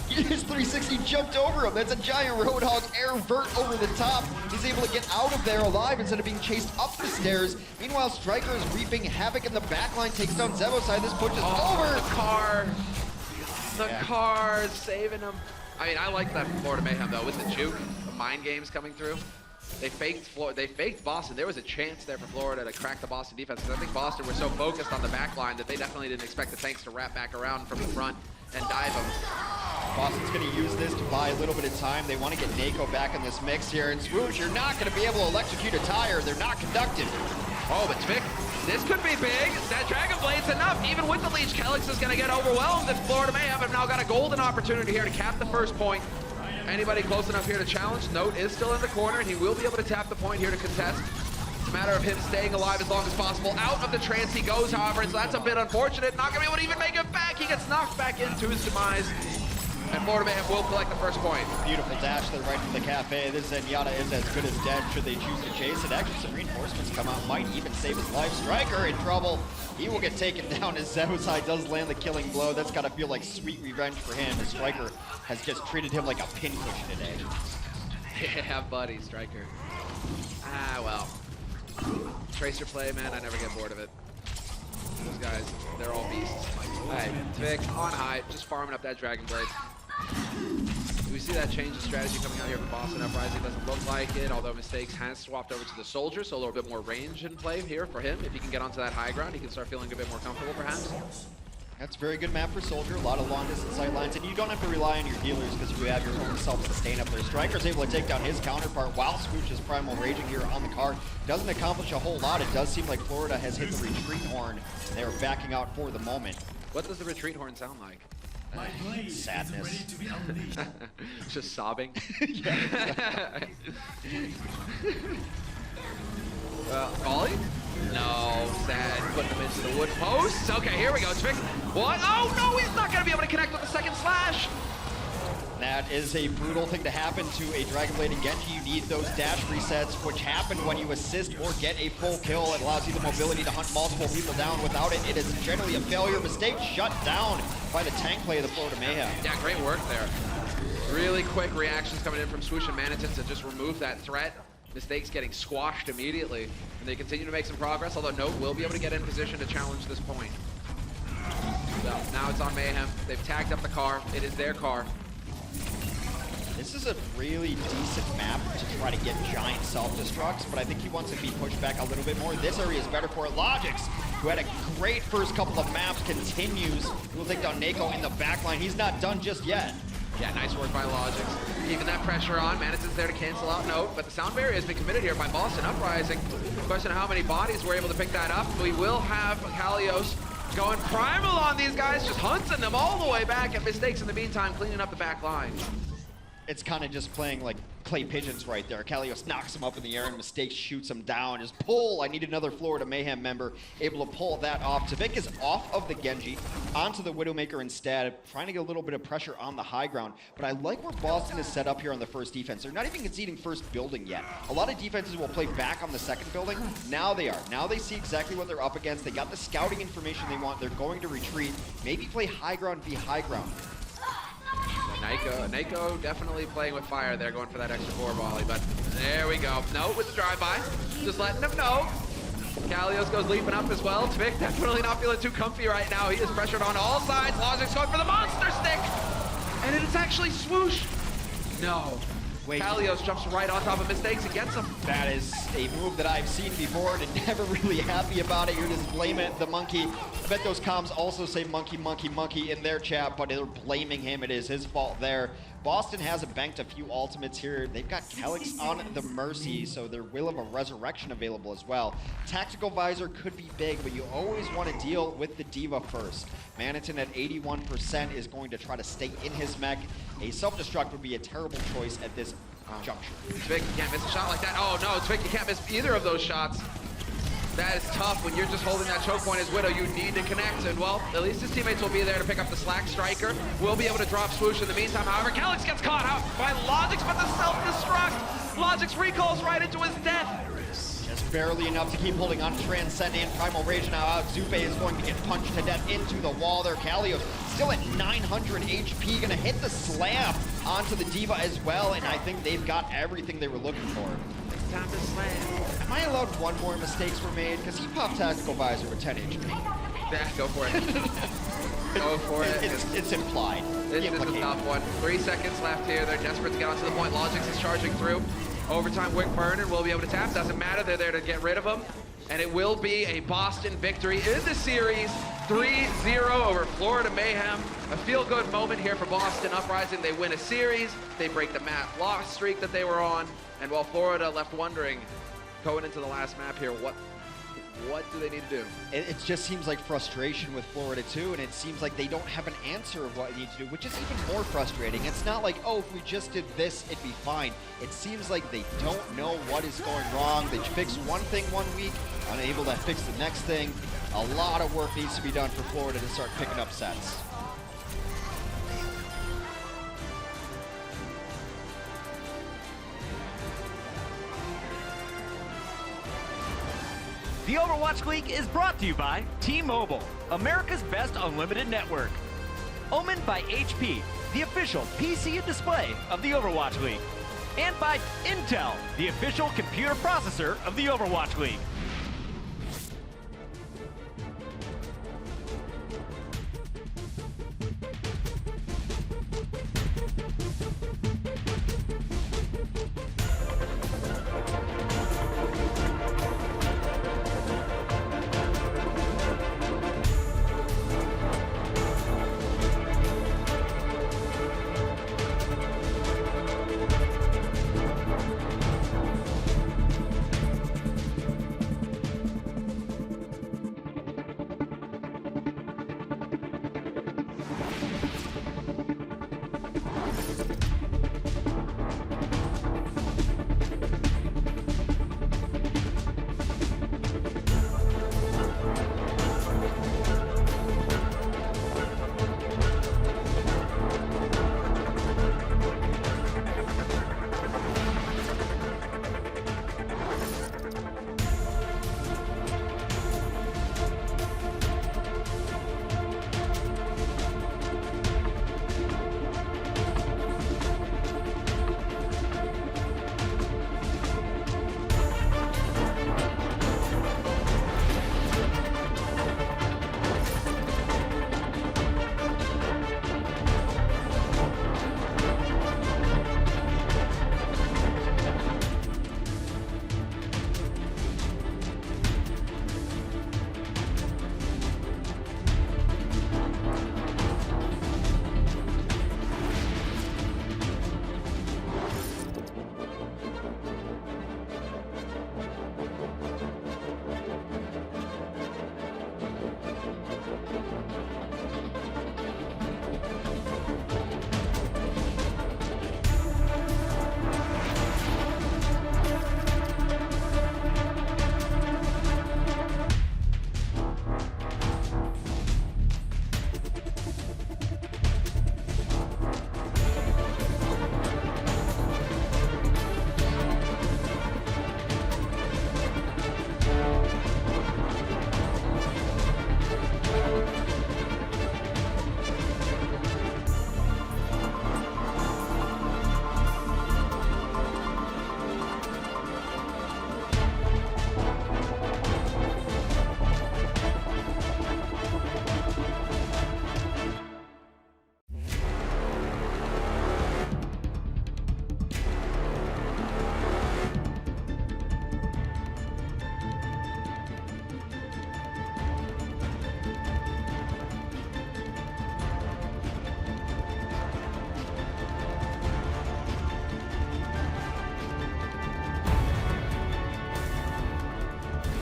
His 360 jumped over him. That's a giant Roadhog air vert over the top. He's able to get out of there alive instead of being chased up the stairs. Meanwhile, Striker is reaping havoc in the backline, takes down Zevoside. This push is over. The car saving him. I mean, I like that Florida Mayhem though with the juke, the mind games coming through. They faked Boston. There was a chance there for Florida to crack the Boston defense. I think Boston were so focused on the back line that they definitely didn't expect the tanks to wrap back around from the front and dive them. Boston's going to use this to buy a little bit of time. They want to get Nako back in this mix here. And Swoosh, you're not going to be able to electrocute a tire. They're not conducted. Oh, but Tvik, this could be big. That Dragon Blade's enough. Even with the leech, Kelix is going to get overwhelmed. If Florida Mayhem have now got a golden opportunity here to cap the first point. Anybody close enough here to challenge? Note is still in the corner, and he will be able to tap the point here to contest. It's a matter of him staying alive as long as possible. Out of the trance he goes, however, so that's a bit unfortunate. Not going to be able to even make it back. He gets knocked back into his demise. And Florida Mayhem will collect the first point. Beautiful dash there right from the cafe. This Zenyatta is as good as dead should they choose to chase it. Actually, some reinforcements come out, might even save his life. Striker in trouble. He will get taken down as Zevoside does land the killing blow. That's got to feel like sweet revenge for him as Striker has just treated him like a pincushion today. Yeah, buddy, Striker. Ah, well. Tracer play, man, I never get bored of it. Those guys, they're all beasts. All right, Tvik on high, just farming up that Dragon Blade. Do we see that change in strategy coming out here from Boston Uprising? Doesn't look like it, although Mistakes has swapped over to the Soldier, so a little bit more range in play here for him. If he can get onto that high ground, he can start feeling a bit more comfortable, perhaps. That's a very good map for Soldier. A lot of long distance sight lines, and you don't have to rely on your healers because you have your own self-sustain up there. Striker's able to take down his counterpart while Swoosh's Primal Raging here on the card. Doesn't accomplish a whole lot. It does seem like Florida has hit the retreat horn. They are backing out for the moment. What does the retreat horn sound like? Sadness. Just sobbing. Ollie? No, sad. Putting him into the wood posts. Okay, here we go. Tvik. What? Oh no, he's not going to be able to connect with the second slash. That is a brutal thing to happen to a Dragon Blade and Genji. You need those dash resets, which happen when you assist or get a full kill. It allows you the mobility to hunt multiple people down. Without it, it is generally a failure. Mistake shut down by the tank play of the Florida Mayhem. Yeah, great work there. Really quick reactions coming in from Swoosh and Manitin to just remove that threat. Mistakes getting squashed immediately. And they continue to make some progress, although Note will be able to get in position to challenge this point. So now it's on Mayhem. They've tagged up the car. It is their car. This is a really decent map to try to get giant self-destructs, but I think he wants to be pushed back a little bit more. This area is better for it. Logix, who had a great first couple of maps, continues. He will take down Nako in the backline. He's not done just yet. Yeah, nice work by Logix. Keeping that pressure on. Manitin's there to cancel out Note, but the sound barrier has been committed here by Boston Uprising. Question of how many bodies were able to pick that up. We will have Kalios going primal on these guys, just hunting them all the way back, and Mistakes in the meantime cleaning up the back line. It's kind of just playing like clay pigeons right there. Kalios knocks him up in the air and Mistakes shoots him down. Just pull. I need another Florida Mayhem member able to pull that off. Tvik is off of the Genji, onto the Widowmaker instead, trying to get a little bit of pressure on the high ground. But I like where Boston is set up here on the first defense. They're not even conceding first building yet. A lot of defenses will play back on the second building. Now they are. Now they see exactly what they're up against. They got the scouting information they want. They're going to retreat. Maybe play high ground v high ground. Nako definitely playing with fire there, going for that extra 4 volley, but there we go. Note with the drive-by, just letting him know. Kalios goes leaping up as well. Tvik definitely not feeling too comfy right now. He is pressured on all sides. Logic's going for the monster stick, and it's actually Swoosh. No. Wait. Kalios jumps right on top of Mistakes and gets him. That is a move that I've seen before and never really happy about it. You're just blaming the monkey. I bet those comms also say monkey, monkey, monkey in their chat, but they're blaming him. It is his fault there. Boston has banked a few ultimates here. They've got Kelix on the Mercy, so there will have a resurrection available as well. Tactical Visor could be big, but you always want to deal with the Diva first. Manitin at 81% is going to try to stay in his mech. A self-destruct would be a terrible choice at this juncture. Tvik, you can't miss a shot like that. Oh no, Tvik, you can't miss either of those shots. That is tough when you're just holding that choke point as Widow. You need to connect, and well, at least his teammates will be there to pick up the slack. Striker will be able to drop Swoosh in the meantime. However, Kelix gets caught out by Logix, but the self-destruct. Logix recalls right into his death. Just barely enough to keep holding on. Transcendent, Primal Rage now out. Zupe is going to get punched to death into the wall there. Kalios still at 900 HP, gonna hit the slam onto the D.Va as well, and I think they've got everything they were looking for. Time to slam. Am I allowed one more mistakes were made? Because he popped Tactical Visor with 10 HP. Yeah, go for it. Go for it. It's implied. This is a tough one. 3 seconds left here. They're desperate to get onto the point. Logix is charging through. Overtime Wick burn and will be able to tap. Doesn't matter. They're there to get rid of him. And it will be a Boston victory in the series. 3-0 over Florida Mayhem. A feel-good moment here for Boston Uprising. They win a series. They break the map loss streak that they were on. And while Florida left wondering, going into the last map here, what do they need to do? It just seems like frustration with Florida too, and it seems like they don't have an answer of what they need to do, which is even more frustrating. It's not like, oh, if we just did this, it'd be fine. It seems like they don't know what is going wrong. They fix one thing one week, unable to fix the next thing. A lot of work needs to be done for Florida to start picking up sets. The Overwatch League is brought to you by T-Mobile, America's best unlimited network. Omened by HP, the official PC and display of the Overwatch League. And by Intel, the official computer processor of the Overwatch League.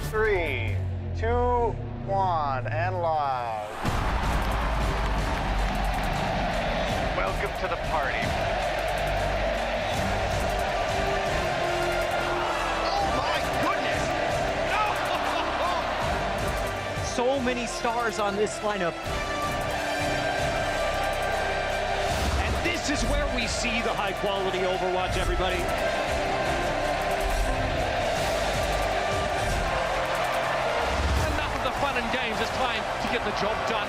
Three, two, one, and live. Welcome to the party. Oh my goodness! So many stars on this lineup. And this is where we see the high quality Overwatch, everybody. fun and games. It's time to get the job done.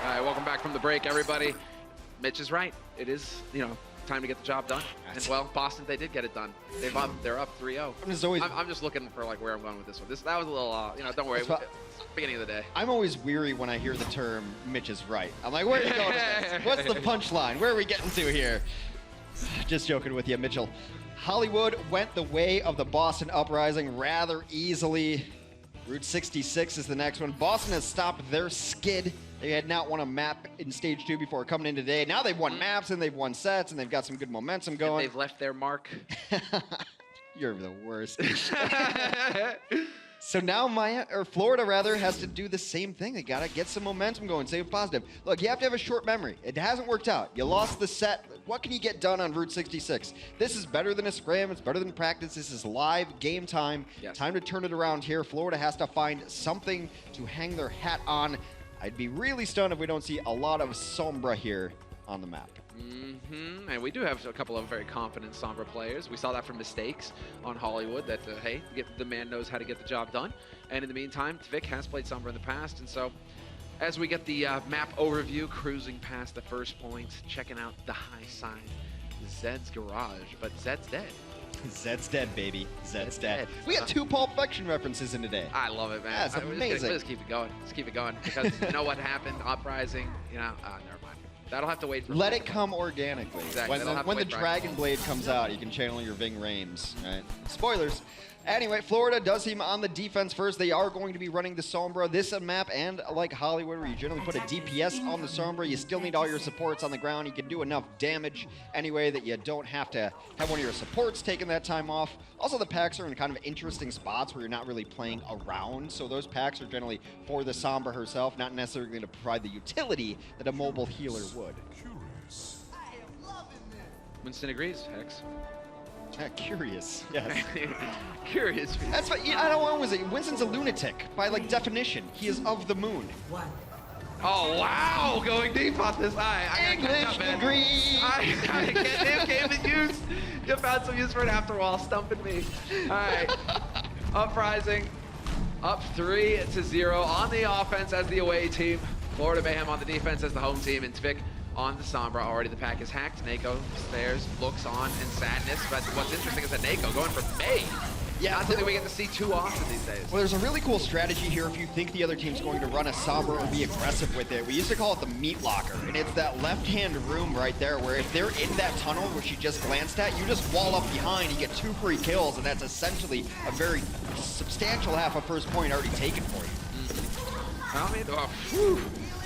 All right, welcome back from the break, everybody. Mitch is right. It is, time to get the job done. And well, Boston, they did get it done. They're up 3-0. I'm just looking for like where I'm going with this one. That was a little, don't worry. Beginning of the day. I'm always weary when I hear the term Mitch is right. I'm like, where are you going with this? What's the punchline? Where are we getting to here? Just joking with you, Mitchell. Hollywood went the way of the Boston Uprising rather easily. Route 66 is the next one. Boston has stopped their skid. They had not won a map in stage 2 before coming in today. Now they've won maps and they've won sets and they've got some good momentum going. They've left their mark. You're the worst. So now Florida rather has to do the same thing. They gotta get some momentum going, stay positive. Look, you have to have a short memory. It hasn't worked out. You lost the set. What can you get done on Route 66? This is better than a scram. It's better than practice. This is live game time. Yes. Time to turn it around here. Florida has to find something to hang their hat on. I'd be really stunned if we don't see a lot of Sombra here on the map. And we do have a couple of very confident Sombra players. We saw that from mistakes on Hollywood that, hey, the man knows how to get the job done. And in the meantime, Tvik has played Sombra in the past. And so as we get the map overview, cruising past the first point, checking out the high side, Zed's garage. But Zed's dead. Zed's dead, baby. Zed's dead. We got 2 Pulp Fiction references in today. I love it, man. That's amazing. Let's keep it going. Let's keep it going. Because you know what happened? Uprising, never mind. That'll have to wait for. Let it come organically. Exactly. When the Dragon Blade comes out, you can channel your Ving Rhames, right? Spoilers. Anyway, Florida does seem on the defense first. They are going to be running the Sombra. This map, and like Hollywood, where you generally put a DPS on the Sombra, you still need all your supports on the ground. You can do enough damage anyway that you don't have to have one of your supports taking that time off. Also, the packs are in kind of interesting spots where you're not really playing around. So those packs are generally for the Sombra herself, not necessarily going to provide the utility that a mobile healer would. Winston agrees, Hex. Curious, yes. Curious. That's what, I don't know, was it? Winston's a lunatic, by like definition. He is of the moon. Oh, wow, going deep on this. English degree. I can't give it use. You found some use for it after all, stumping me. All right, Uprising, up 3-0 on the offense as the away team. Florida Mayhem on the defense as the home team, and Tvik on the Sombra. Already the pack is hacked. Nako stares, looks on in sadness. But what's interesting is that Nako going for May. Yeah, not something we get to see too often these days. Well, there's a really cool strategy here if you think the other team's going to run a Sombra or be aggressive with it. We used to call it the meat locker, and it's that left-hand room right there where if they're in that tunnel which you just glanced at, you just wall up behind, you get 2 free kills, and that's essentially a very substantial half a first point already taken for you. I mean,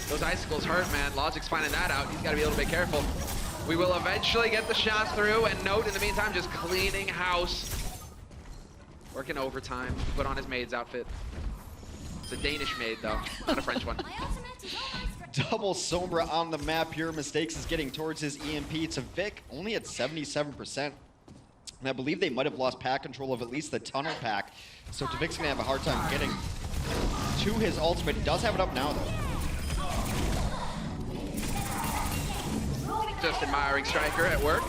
those icicles hurt, man. Logic's finding that out. He's got to be a little bit careful. We will eventually get the shots through, and Note, in the meantime, just cleaning house. Working overtime. Put on his maid's outfit. It's a Danish maid, though, not a French one. Double Sombra on the map here. Mistakes is getting towards his EMP to Vic, only at 77%. And I believe they might have lost pack control of at least the tunnel pack. So Tavic's gonna have a hard time getting to his ultimate. He does have it up now, though. Just admiring Striker at work.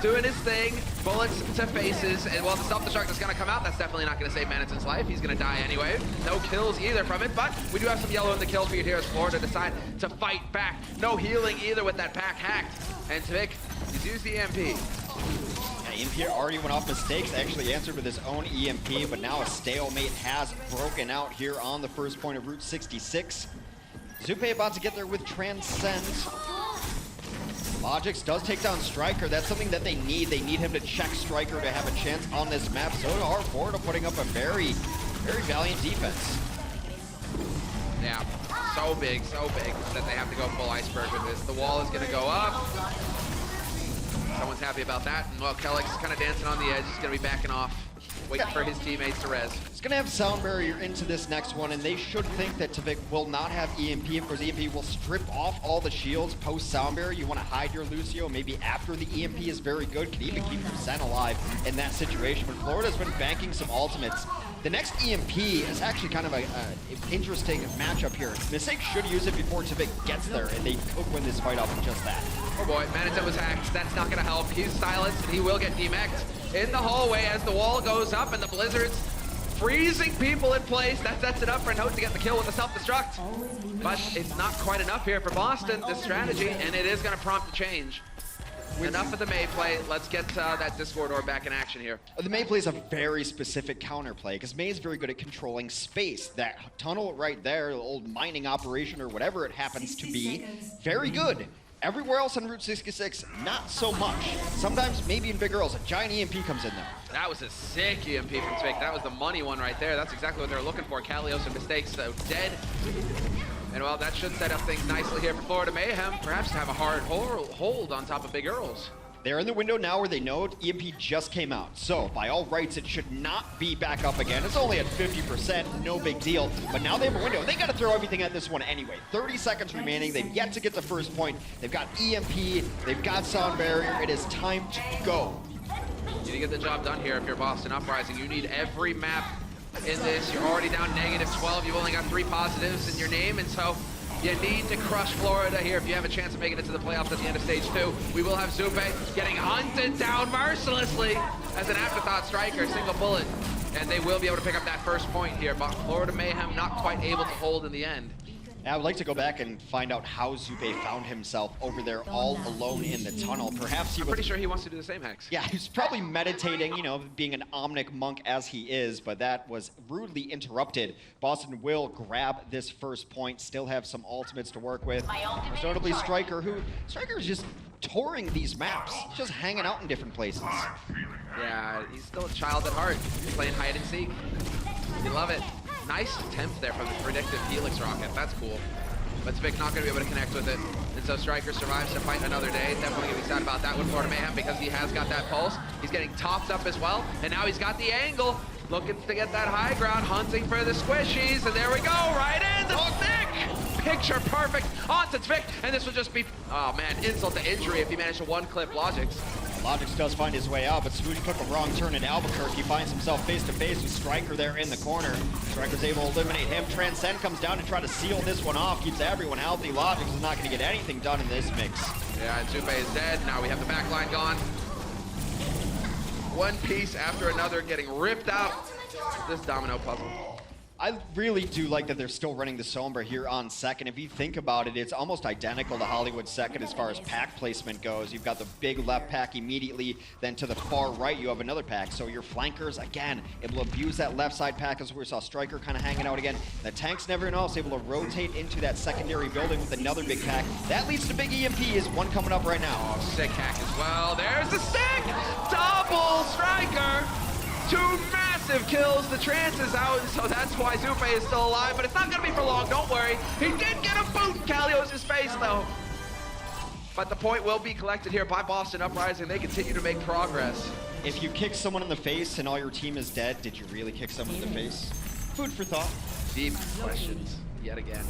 Doing his thing, bullets to faces, and while the self-destruct is gonna come out, that's definitely not gonna save Maniton's life. He's gonna die anyway. No kills either from it, but we do have some yellow in the kill feed here as Florida decide to fight back. No healing either with that pack hacked. And Tvik, he's used the EMP. Yeah, EMP already went off Mistakes, actually answered with his own EMP, but now a stalemate has broken out here on the first point of Route 66. Zupe about to get there with Transcend. Logix does take down Striker. That's something that they need. They need him to check Striker to have a chance on this map. So are Florida putting up a very, very valiant defense. Yeah, so big that they have to go full iceberg with this. The wall is going to go up. Someone's happy about that. And well, Kellick's kind of dancing on the edge. He's going to be backing off, waiting for his teammates to res. He's going to have Sound Barrier into this next one, and they should think that Tvik will not have EMP. Of course, EMP will strip off all the shields post Sound Barrier. You want to hide your Lucio, maybe after the EMP is very good. Can even keep your Zen alive in that situation. But Florida's been banking some ultimates The next EMP is actually kind of a interesting matchup here. Mistake should use it before Tvik gets there, and they could win this fight off of just that. Oh boy, Manita was hacked. That's not gonna help. He's silenced, and he will get demeched in the hallway as the wall goes up and the blizzards freezing people in place. That sets it up for Note to get the kill with the self-destruct. But it's not quite enough here for Boston, this strategy, and it is gonna prompt a change. Enough of the May play. Let's get that Discord orb back in action here. The May play is a very specific counterplay because May is very good at controlling space. That tunnel right there, the old mining operation or whatever it happens to be, very good. Everywhere else on Route 66, not so much. Sometimes, maybe in big girls, a giant EMP comes in there. That was a sick EMP from Tvik. That was the money one right there. That's exactly what they were looking for. Kalios and Mistakes dead. And well, that should set up things nicely here for Florida Mayhem, perhaps to have a hard hold on top of Big Earls. They're in the window now where they know EMP just came out. So, by all rights, it should not be back up again. It's only at 50%, no big deal. But now they have a window. They got to throw everything at this one anyway. 30 seconds remaining. They've yet to get the first point. They've got EMP. They've got sound barrier. It is time to go. You need to get the job done here if you're Boston Uprising. You need every map in this. You're already down -12. You've only got 3 positives in your name, and so you need to crush Florida here if you have a chance of making it to the playoffs at the end of stage 2. We will have Zupe getting hunted down mercilessly as an afterthought striker, single bullet, and they will be able to pick up that first point here, but Florida Mayhem not quite able to hold in the end. I would like to go back and find out how Zupe found himself over there all alone in the tunnel. Perhaps he was... I'm pretty sure he wants to do the same, Hex. Yeah, he's probably meditating, you know, being an omnic monk as he is, but that was rudely interrupted. Boston will grab this first point, still have some ultimates to work with. Most notably Striker, Striker is just touring these maps, just hanging out in different places. Yeah, he's still a child at heart, playing hide and seek. You love it. Nice attempt there from the predictive Helix rocket. That's cool. But Tvik not going to be able to connect with it. And so Striker survives to fight another day. Definitely going to be sad about that with Florida Mayhem because he has got that pulse. He's getting topped up as well. And now he's got the angle. Looking to get that high ground, hunting for the squishies. And there we go, right in the stick. Picture perfect onto Tvik. And this will just be, oh man, insult to injury if he managed to one-clip Logix. Logix does find his way out, but Swoosh took a wrong turn in Albuquerque. He finds himself face-to-face with Striker there in the corner. Striker's able to eliminate him. Transcend comes down to try to seal this one off, keeps everyone healthy. Logix is not going to get anything done in this mix. Yeah, and Zupe is dead. Now we have the back line gone. One piece after another getting ripped out. This domino puzzle. I really do like that they're still running the Sombra here on second. If you think about it, it's almost identical to Hollywood second as far as pack placement goes. You've got the big left pack immediately, then to the far right you have another pack. So your flankers, again, able to abuse that left side pack as we saw Striker kind of hanging out again. The tanks never else able to rotate into that secondary building with another big pack. That leads to big EMP, is one coming up right now. Oh, sick hack as well. There's the stick! Double Striker! 2 massive kills, the trance is out, so that's why Zupe is still alive, but it's not gonna be for long, don't worry. He did get a boot in Kalios' face though. But the point will be collected here by Boston Uprising. They continue to make progress. If you kick someone in the face and all your team is dead, did you really kick someone in the face? Food for thought. Deep questions, yet again.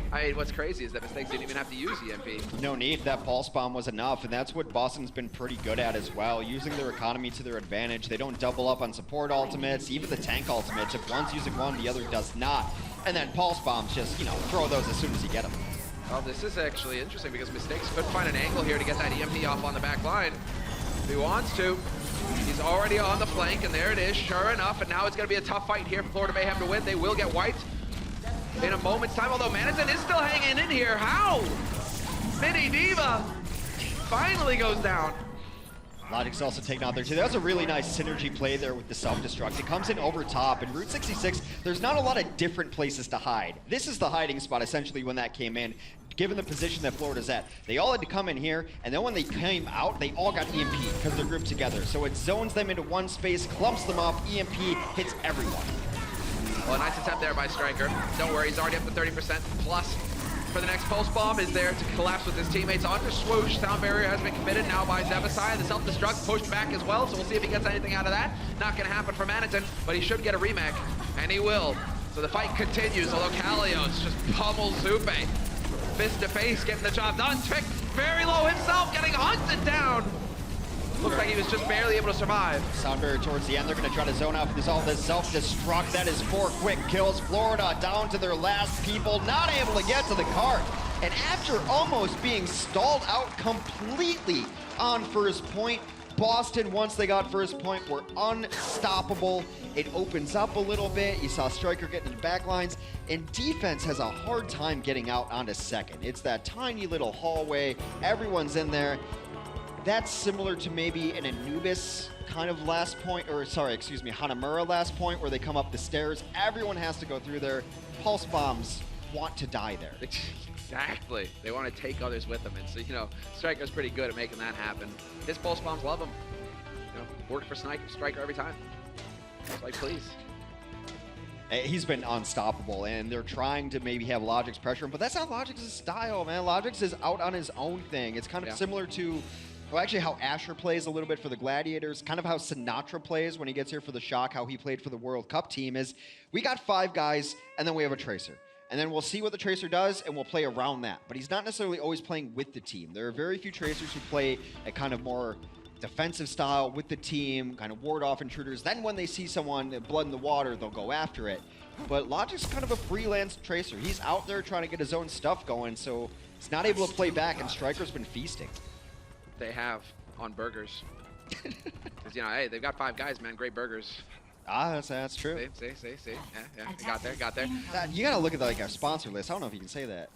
I mean, what's crazy is that Mistakes didn't even have to use EMP. No need, that pulse bomb was enough, and that's what Boston's been pretty good at as well, using their economy to their advantage. They don't double up on support ultimates, even the tank ultimates. If one's using one, the other does not. And then pulse bombs just, you know, throw those as soon as you get them. Well, this is actually interesting because Mistakes could find an angle here to get that EMP off on the back line. If he wants to. He's already on the flank, and there it is, sure enough, and now it's going to be a tough fight here for Florida Mayhem to win. They will get wiped in a moment's time, although Manhattan is still hanging in here. How? Mini Diva finally goes down. Logic's also taken out there too. That was a really nice synergy play there with the self-destruct. It comes in over top. In Route 66, there's not a lot of different places to hide. This is the hiding spot essentially when that came in, given the position that Florida's at. They all had to come in here, and then when they came out, they all got EMP because they're grouped together. So it zones them into one space, clumps them up, EMP hits everyone. Well, a nice attempt there by Striker. Don't worry, he's already up to 30% plus. For the next pulse bomb is there to collapse with his teammates onto Swoosh. Sound barrier has been committed now by Zebasai. The self-destruct pushed back as well, so we'll see if he gets anything out of that. Not gonna happen for Manhattan, but he should get a remake, and he will. So the fight continues, although Kalios just pummels Zupe. Fist to face, getting the job done. Tvik very low himself, getting hunted down. Looks like he was just barely able to survive. Soundberry towards the end. They're going to try to zone out this all this self-destruct. That is 4 quick kills. Florida down to their last people, not able to get to the cart. And after almost being stalled out completely on first point, Boston, once they got first point, were unstoppable. It opens up a little bit. You saw Striker getting into back lines, and defense has a hard time getting out onto second. It's that tiny little hallway. Everyone's in there. That's similar to maybe an Anubis kind of last point, or sorry, excuse me, Hanamura last point, where they come up the stairs. Everyone has to go through there. Pulse bombs want to die there. Exactly. They want to take others with them. And so, you know, Striker's pretty good at making that happen. His pulse bombs love him. You know, worked for Striker every time. It's like, please. He's been unstoppable, and they're trying to maybe have Logic's pressure him, but that's not Logic's style, man. Logic's is out on his own thing. It's kind of similar to, well, actually how Asher plays a little bit for the Gladiators, kind of how Sinatra plays when he gets here for the Shock, how he played for the World Cup team is, we got 5 guys, and then we have a Tracer. And then we'll see what the Tracer does, and we'll play around that. But he's not necessarily always playing with the team. There are very few Tracers who play a kind of more defensive style with the team, kind of ward off intruders. Then when they see someone, blood in the water, they'll go after it. But Logic's kind of a freelance Tracer. He's out there trying to get his own stuff going, so he's not able to play back, and Striker's been feasting. They have on burgers. Because, you know, hey, they've got 5 guys, man. Great burgers. Ah, that's true. See. Yeah, got there. You gotta look at like our sponsor list. I don't know if you can say that.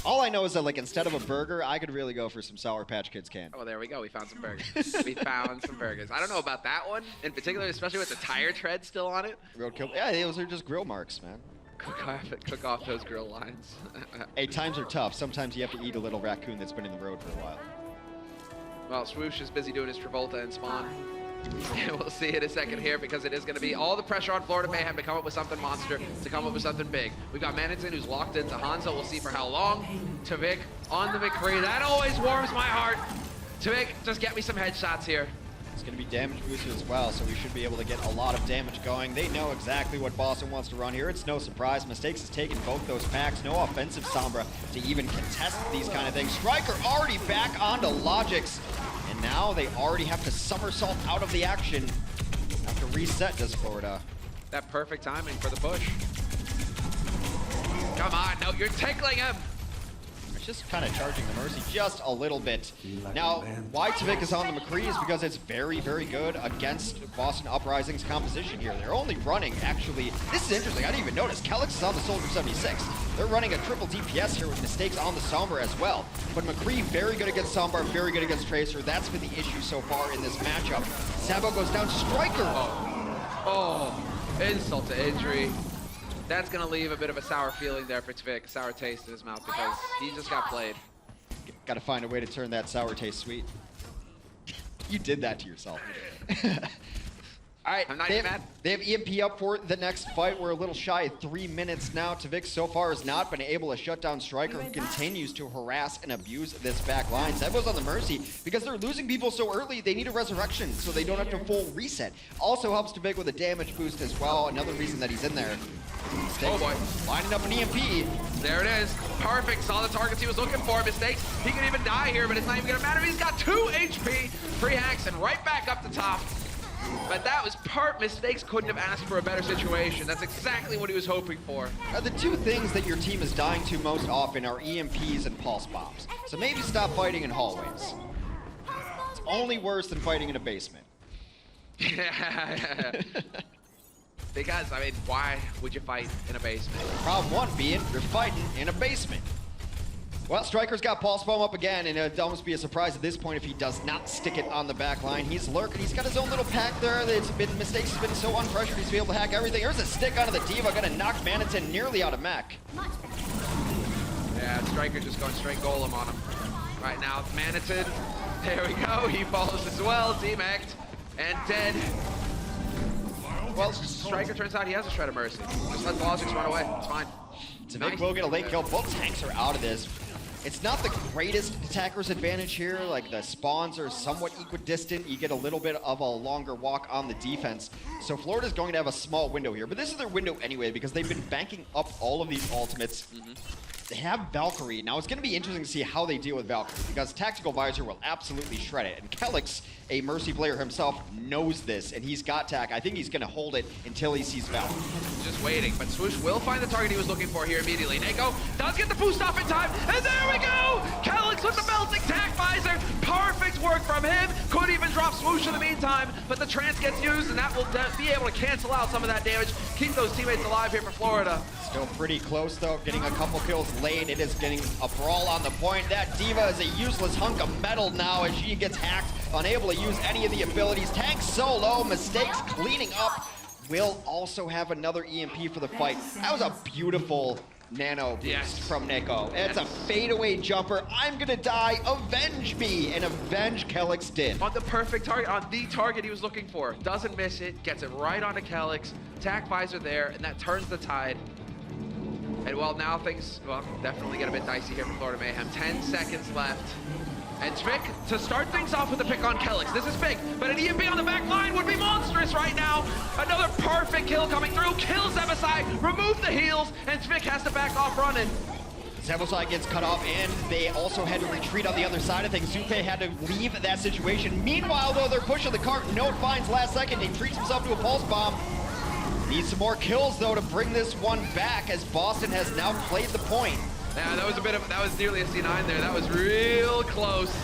All I know is that like instead of a burger, I could really go for some Sour Patch Kids candy. Oh, there we go. We found some burgers. We found some burgers. I don't know about that one in particular, especially with the tire tread still on it. Roadkill. Yeah, those are just grill marks, man. Cook off those grill lines. Hey, times are tough. Sometimes you have to eat a little raccoon that's been in the road for a while. Well, Swoosh is busy doing his Travolta and Spawn. We'll see in a second here, because it is going to be all the pressure on Florida Mayhem to come up with something monster, to come up with something big. We've got Manitin, who's locked into Hanzo. We'll see for how long. Tavik on the McCree. That always warms my heart. Tavik, just get me some headshots here. It's going to be damage boosted as well, so we should be able to get a lot of damage going. They know exactly what Boston wants to run here. It's no surprise. Mistakes has taken both those packs. No offensive Sombra to even contest these kind of things. Striker already back onto Logic's. And now they already have to somersault out of the action. Have to reset, does Florida. That perfect timing for the push. Come on, no, you're tickling him. It's just kind of charging the Mercy just a little bit. Now, why Tavik is on the McCree is because it's very, very good against Boston Uprising's composition here. They're only running, actually, this is interesting, I didn't even notice, Kelix is on the Soldier 76. They're running a triple DPS here with mistakes on the Sombra as well. But McCree, very good against Sombra, very good against Tracer. That's been the issue so far in this matchup. Sabo goes down, Striker! Oh, insult to injury. That's going to leave a bit of a sour feeling there for Tavik, a sour taste in his mouth, because he just got played. Got to find a way to turn that sour taste sweet. You did that to yourself. All right, I'm not even mad. They have EMP up for the next fight. We're a little shy of 3 minutes now. Tavik so far has not been able to shut down Striker, who continues to harass and abuse this back line. Zebo's on the Mercy. Because they're losing people so early, they need a resurrection, so they don't have to full reset. Also helps Tavik with a damage boost as well. Another reason that he's in there. Oh boy. Lining up an EMP. There it is. Perfect. Saw the targets he was looking for. Mistakes. He could even die here, but it's not even going to matter. He's got 2 HP. Free hacks and right back up the top. But that was Mistakes couldn't have asked for a better situation. That's exactly what he was hoping for. The 2 things that your team is dying to most often are EMPs and pulse bombs. So maybe stop fighting in hallways. It's only worse than fighting in a basement. Because, I mean, why would you fight in a basement? Problem 1 being, you're fighting in a basement. Well, Striker's got Pulse Bomb up again, and it'd almost be a surprise at this point if he does not stick it on the back line. He's lurking. He's got his own little pack there. Mistakes has been so unpressured. He's been able to hack everything. There's a stick onto the Diva. Gonna knock Manitin nearly out of mech. Yeah, Striker just going straight golem on him. Right now, Manitin. There we go. He falls as well. Demec'd and dead. Well, Striker turns out he has a Shred of Mercy. Just let Logics run away. It's fine. Tavik will get a late kill. Both tanks are out of this. It's not the greatest attacker's advantage here. Like, the spawns are somewhat equidistant. You get a little bit of a longer walk on the defense. So Florida's going to have a small window here. But this is their window anyway, because they've been banking up all of these ultimates. They have Valkyrie. Now, it's going to be interesting to see how they deal with Valkyrie, because Tactical Visor will absolutely shred it. And Kelix a Mercy player himself, knows this, and he's got tack. I think he's going to hold it until he sees Val. Just waiting, but Swoosh will find the target he was looking for here immediately. Neko does get the boost off in time, and there we go! Calyx with the melting tack visor. Perfect work from him. Could even drop Swoosh in the meantime, but the trance gets used, and that will be able to cancel out some of that damage, keep those teammates alive here for Florida. Still pretty close, though, getting a couple kills late. It is getting a brawl on the point. That Diva is a useless hunk of metal now as she gets hacked, unable to use any of the abilities. Tank so low, Mistakes cleaning up. Will also have another EMP for the fight. That was a beautiful nano boost from Neko. It's a fadeaway jumper. I'm gonna die, avenge me, and avenge Calyx did. On the perfect target, on the target he was looking for. Doesn't miss it, gets it right onto Calyx. Tack visor there, and that turns the tide. And well, now things, well, definitely get a bit dicey here for Florida Mayhem. 10 seconds left. And Tvik to start things off with a pick on Calyx. This is big, but an EMP on the back line would be monstrous right now. Another perfect kill coming through, kills Zebasai, remove the heals, and Tvik has to back off running. Zebasai gets cut off, and they also had to retreat on the other side of things. Zupe had to leave that situation. Meanwhile, though, they're pushing the cart. Note finds last second. He treats himself to a pulse bomb. Needs some more kills, though, to bring this one back, as Boston has now played the point. Yeah, that was nearly a C9 there. That was real close.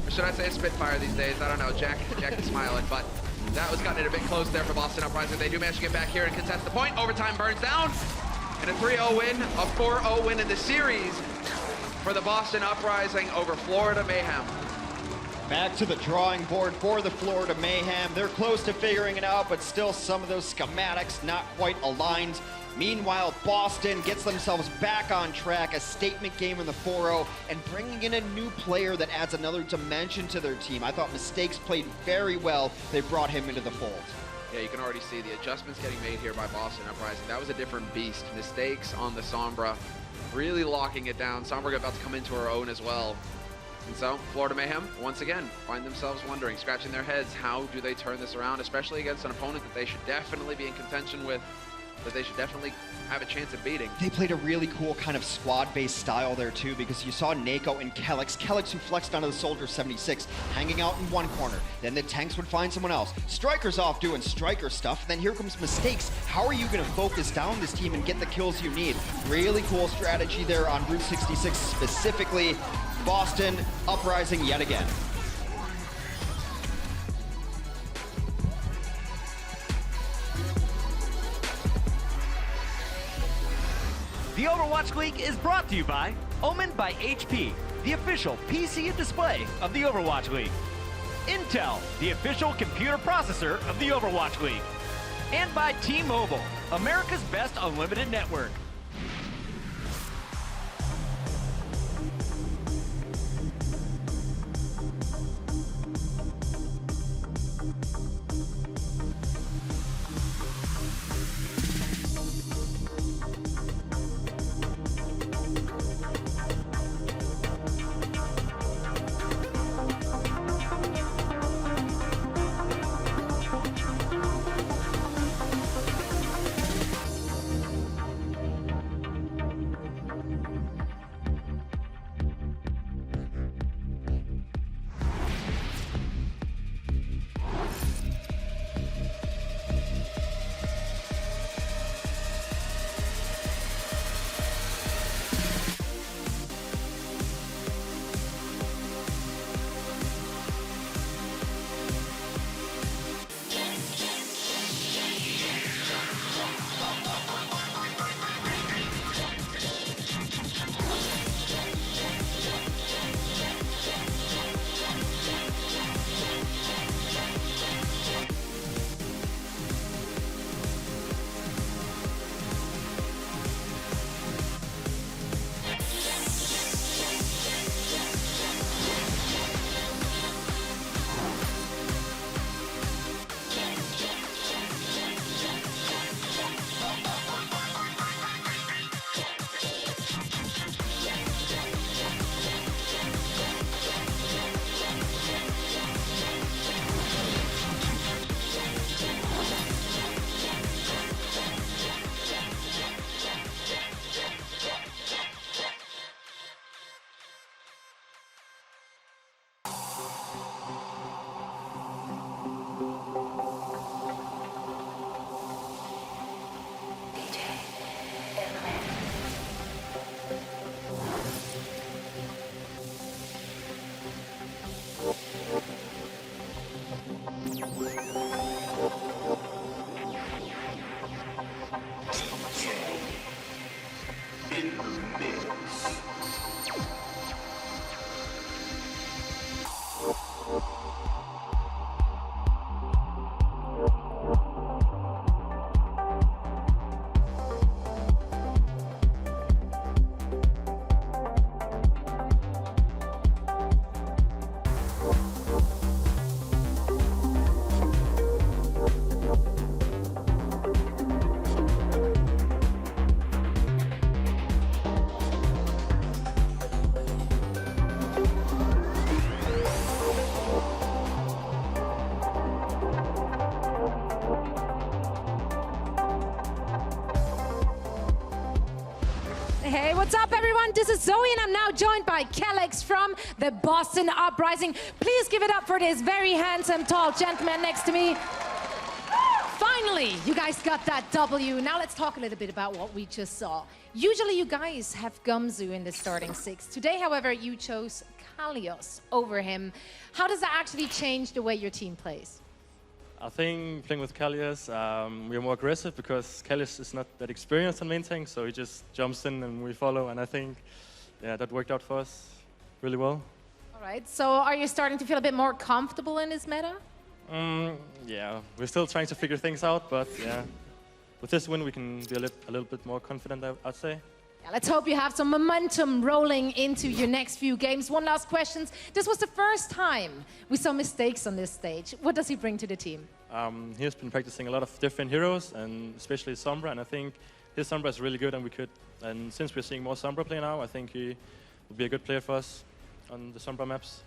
Or should I say a Spitfire these days? I don't know. Jack is smiling, but that was cutting it a bit close there for Boston Uprising. They do manage to get back here and contest the point. Overtime burns down. And a 3-0 win, a 4-0 win in the series for the Boston Uprising over Florida Mayhem. Back to the drawing board for the Florida Mayhem. They're close to figuring it out, but still some of those schematics not quite aligned. Meanwhile, Boston gets themselves back on track, a statement game in the 4-0, and bringing in a new player that adds another dimension to their team. I thought Mistakes played very well. They brought him into the fold. Yeah, you can already see the adjustments getting made here by Boston Uprising. That was a different beast. Mistakes on the Sombra, really locking it down. Sombra about to come into her own as well. And so, Florida Mayhem, once again, find themselves wondering, scratching their heads, how do they turn this around, especially against an opponent that they should definitely be in contention with, that they should definitely have a chance at beating. They played a really cool kind of squad-based style there too, because you saw Neko and Calyx who flexed onto the Soldier 76, hanging out in one corner. Then the tanks would find someone else. Striker's off doing striker stuff. Then here comes Mistakes. How are you going to focus down this team and get the kills you need? Really cool strategy there on Route 66 specifically. Boston Uprising yet again. The Overwatch League is brought to you by Omen by HP, the official PC and display of the Overwatch League. Intel, the official computer processor of the Overwatch League. And by T-Mobile, America's best unlimited network. Hey, what's up, everyone? This is Zoe, and I'm now joined by Kellex from the Boston Uprising. Please give it up for this very handsome, tall gentleman next to me. Finally, you guys got that W. Now let's talk a little bit about what we just saw. Usually you guys have Gumzu in the starting six. Today, however, you chose Kalios over him. How does that actually change the way your team plays? I think playing with Kalios, we're more aggressive because Kalios is not that experienced on main tank, so he just jumps in and we follow, and I think that worked out for us really well. All right, so are you starting to feel a bit more comfortable in this meta? Yeah, we're still trying to figure things out, but yeah, with this win we can be a little bit more confident, I'd say. Yeah, let's hope you have some momentum rolling into your next few games. One last question. This was the first time we saw mistakes on this stage. What does he bring to the team? He has been practicing a lot of different heroes, and especially Sombra, and I think his Sombra is really good, and since we're seeing more Sombra play now, I think he will be a good player for us on the Sombra maps.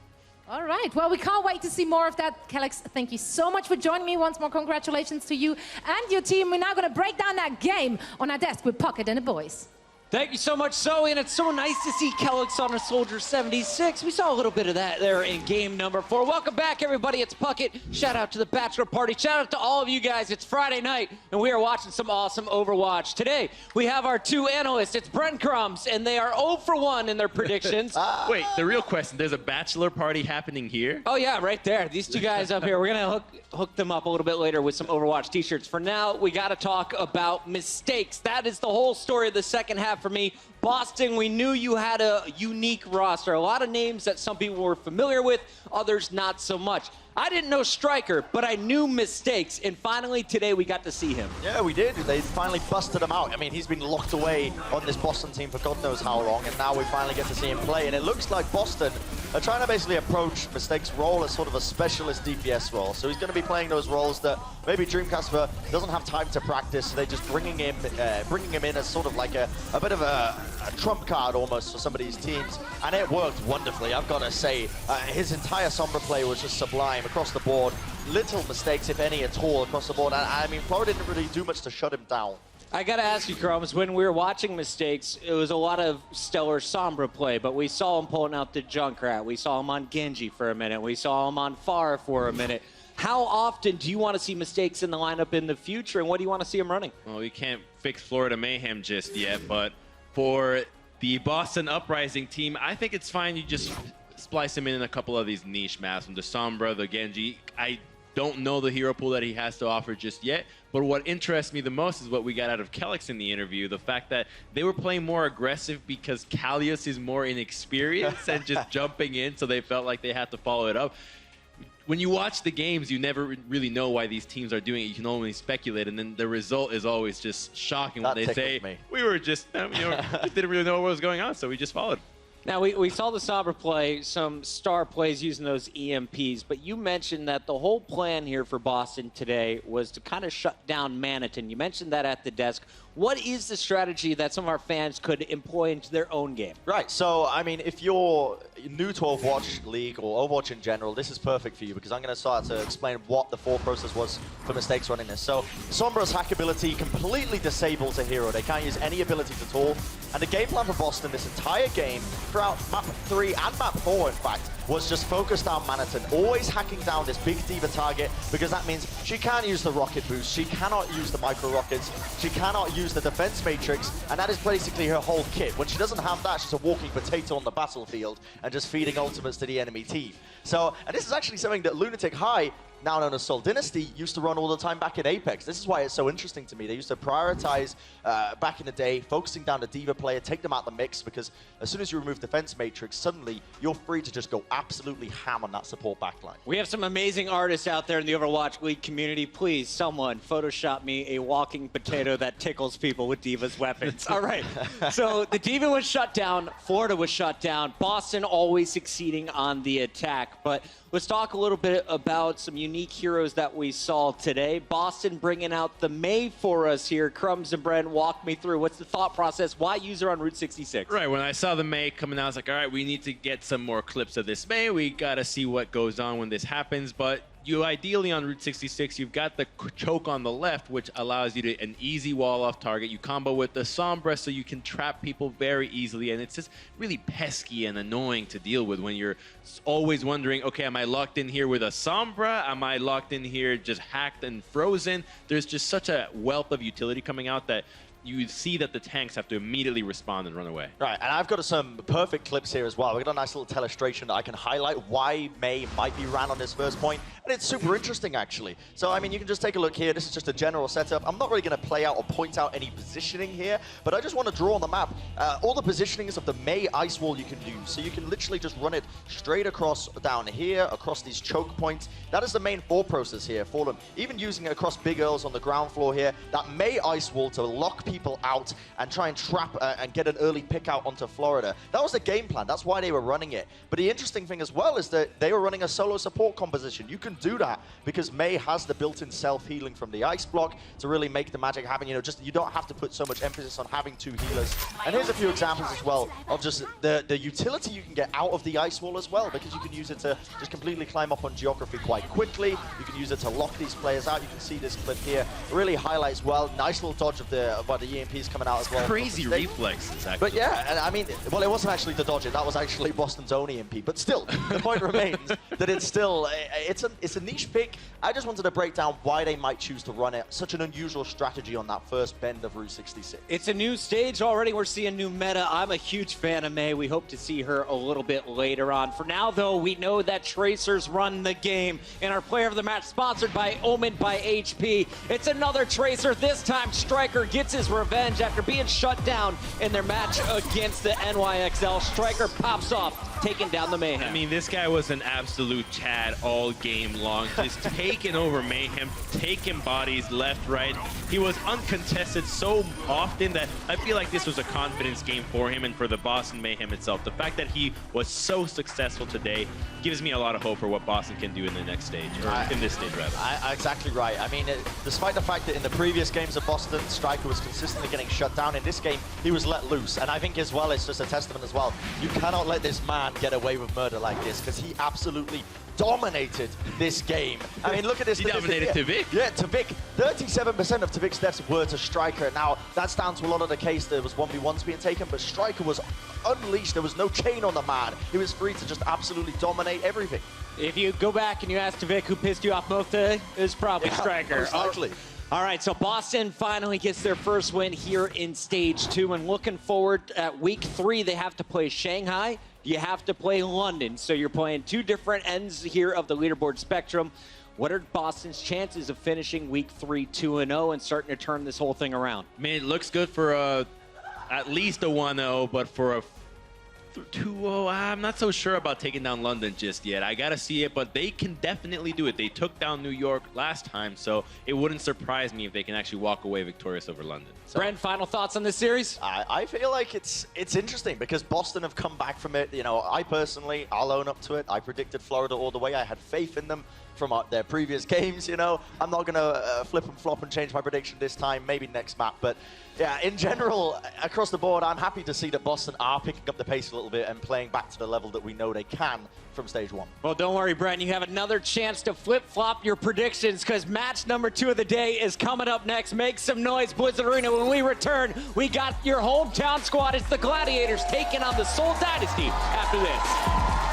All right, well, we can't wait to see more of that. Kellex, thank you so much for joining me. Once more, congratulations to you and your team. We're now going to break down that game on our desk with Pocket and the boys. Thank you so much, Zoe, and it's so nice to see Kellex on a Soldier 76. We saw a little bit of that there in game number 4. Welcome back, everybody. It's Puckett. Shout out to the Bachelor Party. Shout out to all of you guys. It's Friday night, and we are watching some awesome Overwatch. Today, we have our 2 analysts. It's Breadcrumbs, and they are 0 for 1 in their predictions. Wait, the real question, there's a Bachelor Party happening here? Oh, yeah, right there. These 2 guys up here. We're going to hook them up a little bit later with some Overwatch t-shirts. For now, we got to talk about mistakes. That is the whole story of the second half for me. Boston, we knew you had a unique roster. A lot of names that some people were familiar with, others not so much. I didn't know Striker, but I knew mistakes, and finally today we got to see him. Yeah, we did. They finally busted him out. I mean, he's been locked away on this Boston team for God knows how long, and now we finally get to see him play. And it looks like Boston are trying to basically approach Mistakes' role as sort of a specialist DPS role. So he's going to be playing those roles that maybe Dreamcasper doesn't have time to practice. So they're just bringing him in as sort of like a bit of a trump card almost for some of these teams. And it worked wonderfully, I've got to say. His entire Sombra play was just sublime across the board. Little mistakes, if any at all, across the board. And I mean, Florida didn't really do much to shut him down. I gotta ask you, Crumbs, when we were watching Mistakes, it was a lot of stellar Sombra play, but we saw him pulling out the Junkrat. We saw him on Genji for a minute. We saw him on Pharah for a minute. How often do you want to see Mistakes in the lineup in the future, and what do you want to see him running? Well, we can't fix Florida Mayhem just yet, but for the Boston Uprising team, I think it's fine. You just splice him in a couple of these niche maps, from the Sombra, the Genji. I don't know the hero pool that he has to offer just yet, but what interests me the most is what we got out of Kellex in the interview, the fact that they were playing more aggressive because Kalios is more inexperienced and just jumping in, so they felt like they had to follow it up. When you watch the games, you never really know why these teams are doing it. You can only speculate, and then the result is always just shocking when they say, we were just, just didn't really know what was going on, so we just followed. Now, we saw the Sombra play, some star plays using those EMPs, but you mentioned that the whole plan here for Boston today was to kind of shut down Maniton. You mentioned that at the desk. What is the strategy that some of our fans could employ into their own game? Right, so, I mean, if you're new to Overwatch League or Overwatch in general, this is perfect for you because I'm going to start to explain what the thought process was for Mistakes running this. So, Sombra's hack ability completely disables a hero. They can't use any abilities at all. And the game plan for Boston this entire game, throughout map 3 and map 4, in fact, was just focused on Maniton, always hacking down this big diva target, because that means she can't use the rocket boost, she cannot use the micro rockets, she cannot use the defense matrix, and that is basically her whole kit. When she doesn't have that, she's a walking potato on the battlefield and just feeding ultimates to the enemy team. So, and this is actually something that Lunatic High, now known as Soul Dynasty, used to run all the time back in Apex. This is why it's so interesting to me. They used to prioritize back in the day, focusing down the diva player, take them out the mix, because as soon as you remove defense matrix, suddenly you're free to just go absolutely ham on that support backline. We have some amazing artists out there in the Overwatch League community. Please, someone Photoshop me a walking potato that tickles people with Diva's weapons. All right, so the Diva was shut down, Florida was shut down, Boston always succeeding on the attack, but let's talk a little bit about some unique heroes that we saw today. Boston bringing out the May for us here. Crumbs and Brent, walk me through. What's the thought process? Why use her on Route 66? Right, when I saw the May coming out, I was like, all right, we need to get some more clips of this May. We got to see what goes on when this happens. But you ideally on Route 66, you've got the choke on the left, which allows you to an easy wall off target. You combo with the Sombra so you can trap people very easily, and it's just really pesky and annoying to deal with when you're always wondering, okay, am I locked in here with a Sombra? Am I locked in here just hacked and frozen? There's just such a wealth of utility coming out that you see that the tanks have to immediately respond and run away. Right, and I've got some perfect clips here as well. We've got a nice little telestration that I can highlight why May might be ran on this first point, and it's super interesting, actually. So, I mean, you can just take a look here. This is just a general setup. I'm not really going to play out or point out any positioning here, but I just want to draw on the map all the positionings of the May ice wall you can use. So you can literally just run it straight across down here, across these choke points. That is the main thought process here for them. Even using it across Big Earls on the ground floor here, that May ice wall to lock people out and try and trap and get an early pick out onto Florida. That was the game plan. That's why they were running it. But the interesting thing as well is that they were running a solo support composition. You can do that because May has the built-in self-healing from the ice block to really make the magic happen. You know, just you don't have to put so much emphasis on having two healers. And here's a few examples as well of just the utility you can get out of the ice wall as well, because you can use it to just completely climb up on geography quite quickly. You can use it to lock these players out. You can see this clip here. It really highlights well. Nice little dodge of the EMPs coming out as well. Crazy reflexes, actually. But yeah, and I mean, well, it wasn't actually the dodger. That was actually Boston's own EMP. But still, the point remains that it's still, it's a niche pick. I just wanted to break down why they might choose to run it. Such an unusual strategy on that first bend of Route 66. It's a new stage already. We're seeing new meta. I'm a huge fan of May. We hope to see her a little bit later on. For now, though, we know that Tracers run the game. And our player of the match, sponsored by Omen by HP. It's another Tracer. This time, Striker gets his revenge after being shut down in their match against the NYXL. Striker pops off, taking down the Mayhem. I mean, this guy was an absolute Chad all game long, just taking over Mayhem, taking bodies left, right. He was uncontested so often that I feel like this was a confidence game for him and for the Boston Mayhem itself. The fact that he was so successful today gives me a lot of hope for what Boston can do in the next stage, or in this stage, rather. Exactly right. I mean, despite the fact that in the previous games of Boston, Striker was consistently getting shut down, in this game, he was let loose. And I think as well, it's just a testament as well. You cannot let this man get away with murder like this, because he absolutely dominated this game. I mean, look at this. He dominated Tvik. Yeah, Tvik. 37% of Tvik's deaths were to Striker. Now, that's down to a lot of the case there was 1v1s being taken, but Striker was unleashed. There was no chain on the man. He was free to just absolutely dominate everything. If you go back and you ask Tvik who pissed you off most today, it's probably Striker. Most likely. All right, so Boston finally gets their first win here in Stage 2, and looking forward at Week 3, they have to play Shanghai, you have to play London, so you're playing two different ends here of the leaderboard spectrum. What are Boston's chances of finishing Week 3 2-0 and starting to turn this whole thing around? I mean, it looks good for at least a 1-0, but for a 2-0, I'm not so sure about taking down London just yet. I gotta see it, but they can definitely do it. They took down New York last time, so it wouldn't surprise me if they can actually walk away victorious over London. So, Brent, final thoughts on this series? I feel like it's interesting because Boston have come back from it. You know, I personally, I'll own up to it. I predicted Florida all the way. I had faith in them from their previous games, you know. I'm not going to flip and flop and change my prediction this time, maybe next map. But yeah, in general, across the board, I'm happy to see that Boston are picking up the pace a little bit and playing back to the level that we know they can from Stage 1. Well, don't worry, Brent. You have another chance to flip-flop your predictions because match number 2 of the day is coming up next. Make some noise, Blizzard Arena. When we return, we got your hometown squad. It's the Gladiators taking on the Seoul Dynasty after this.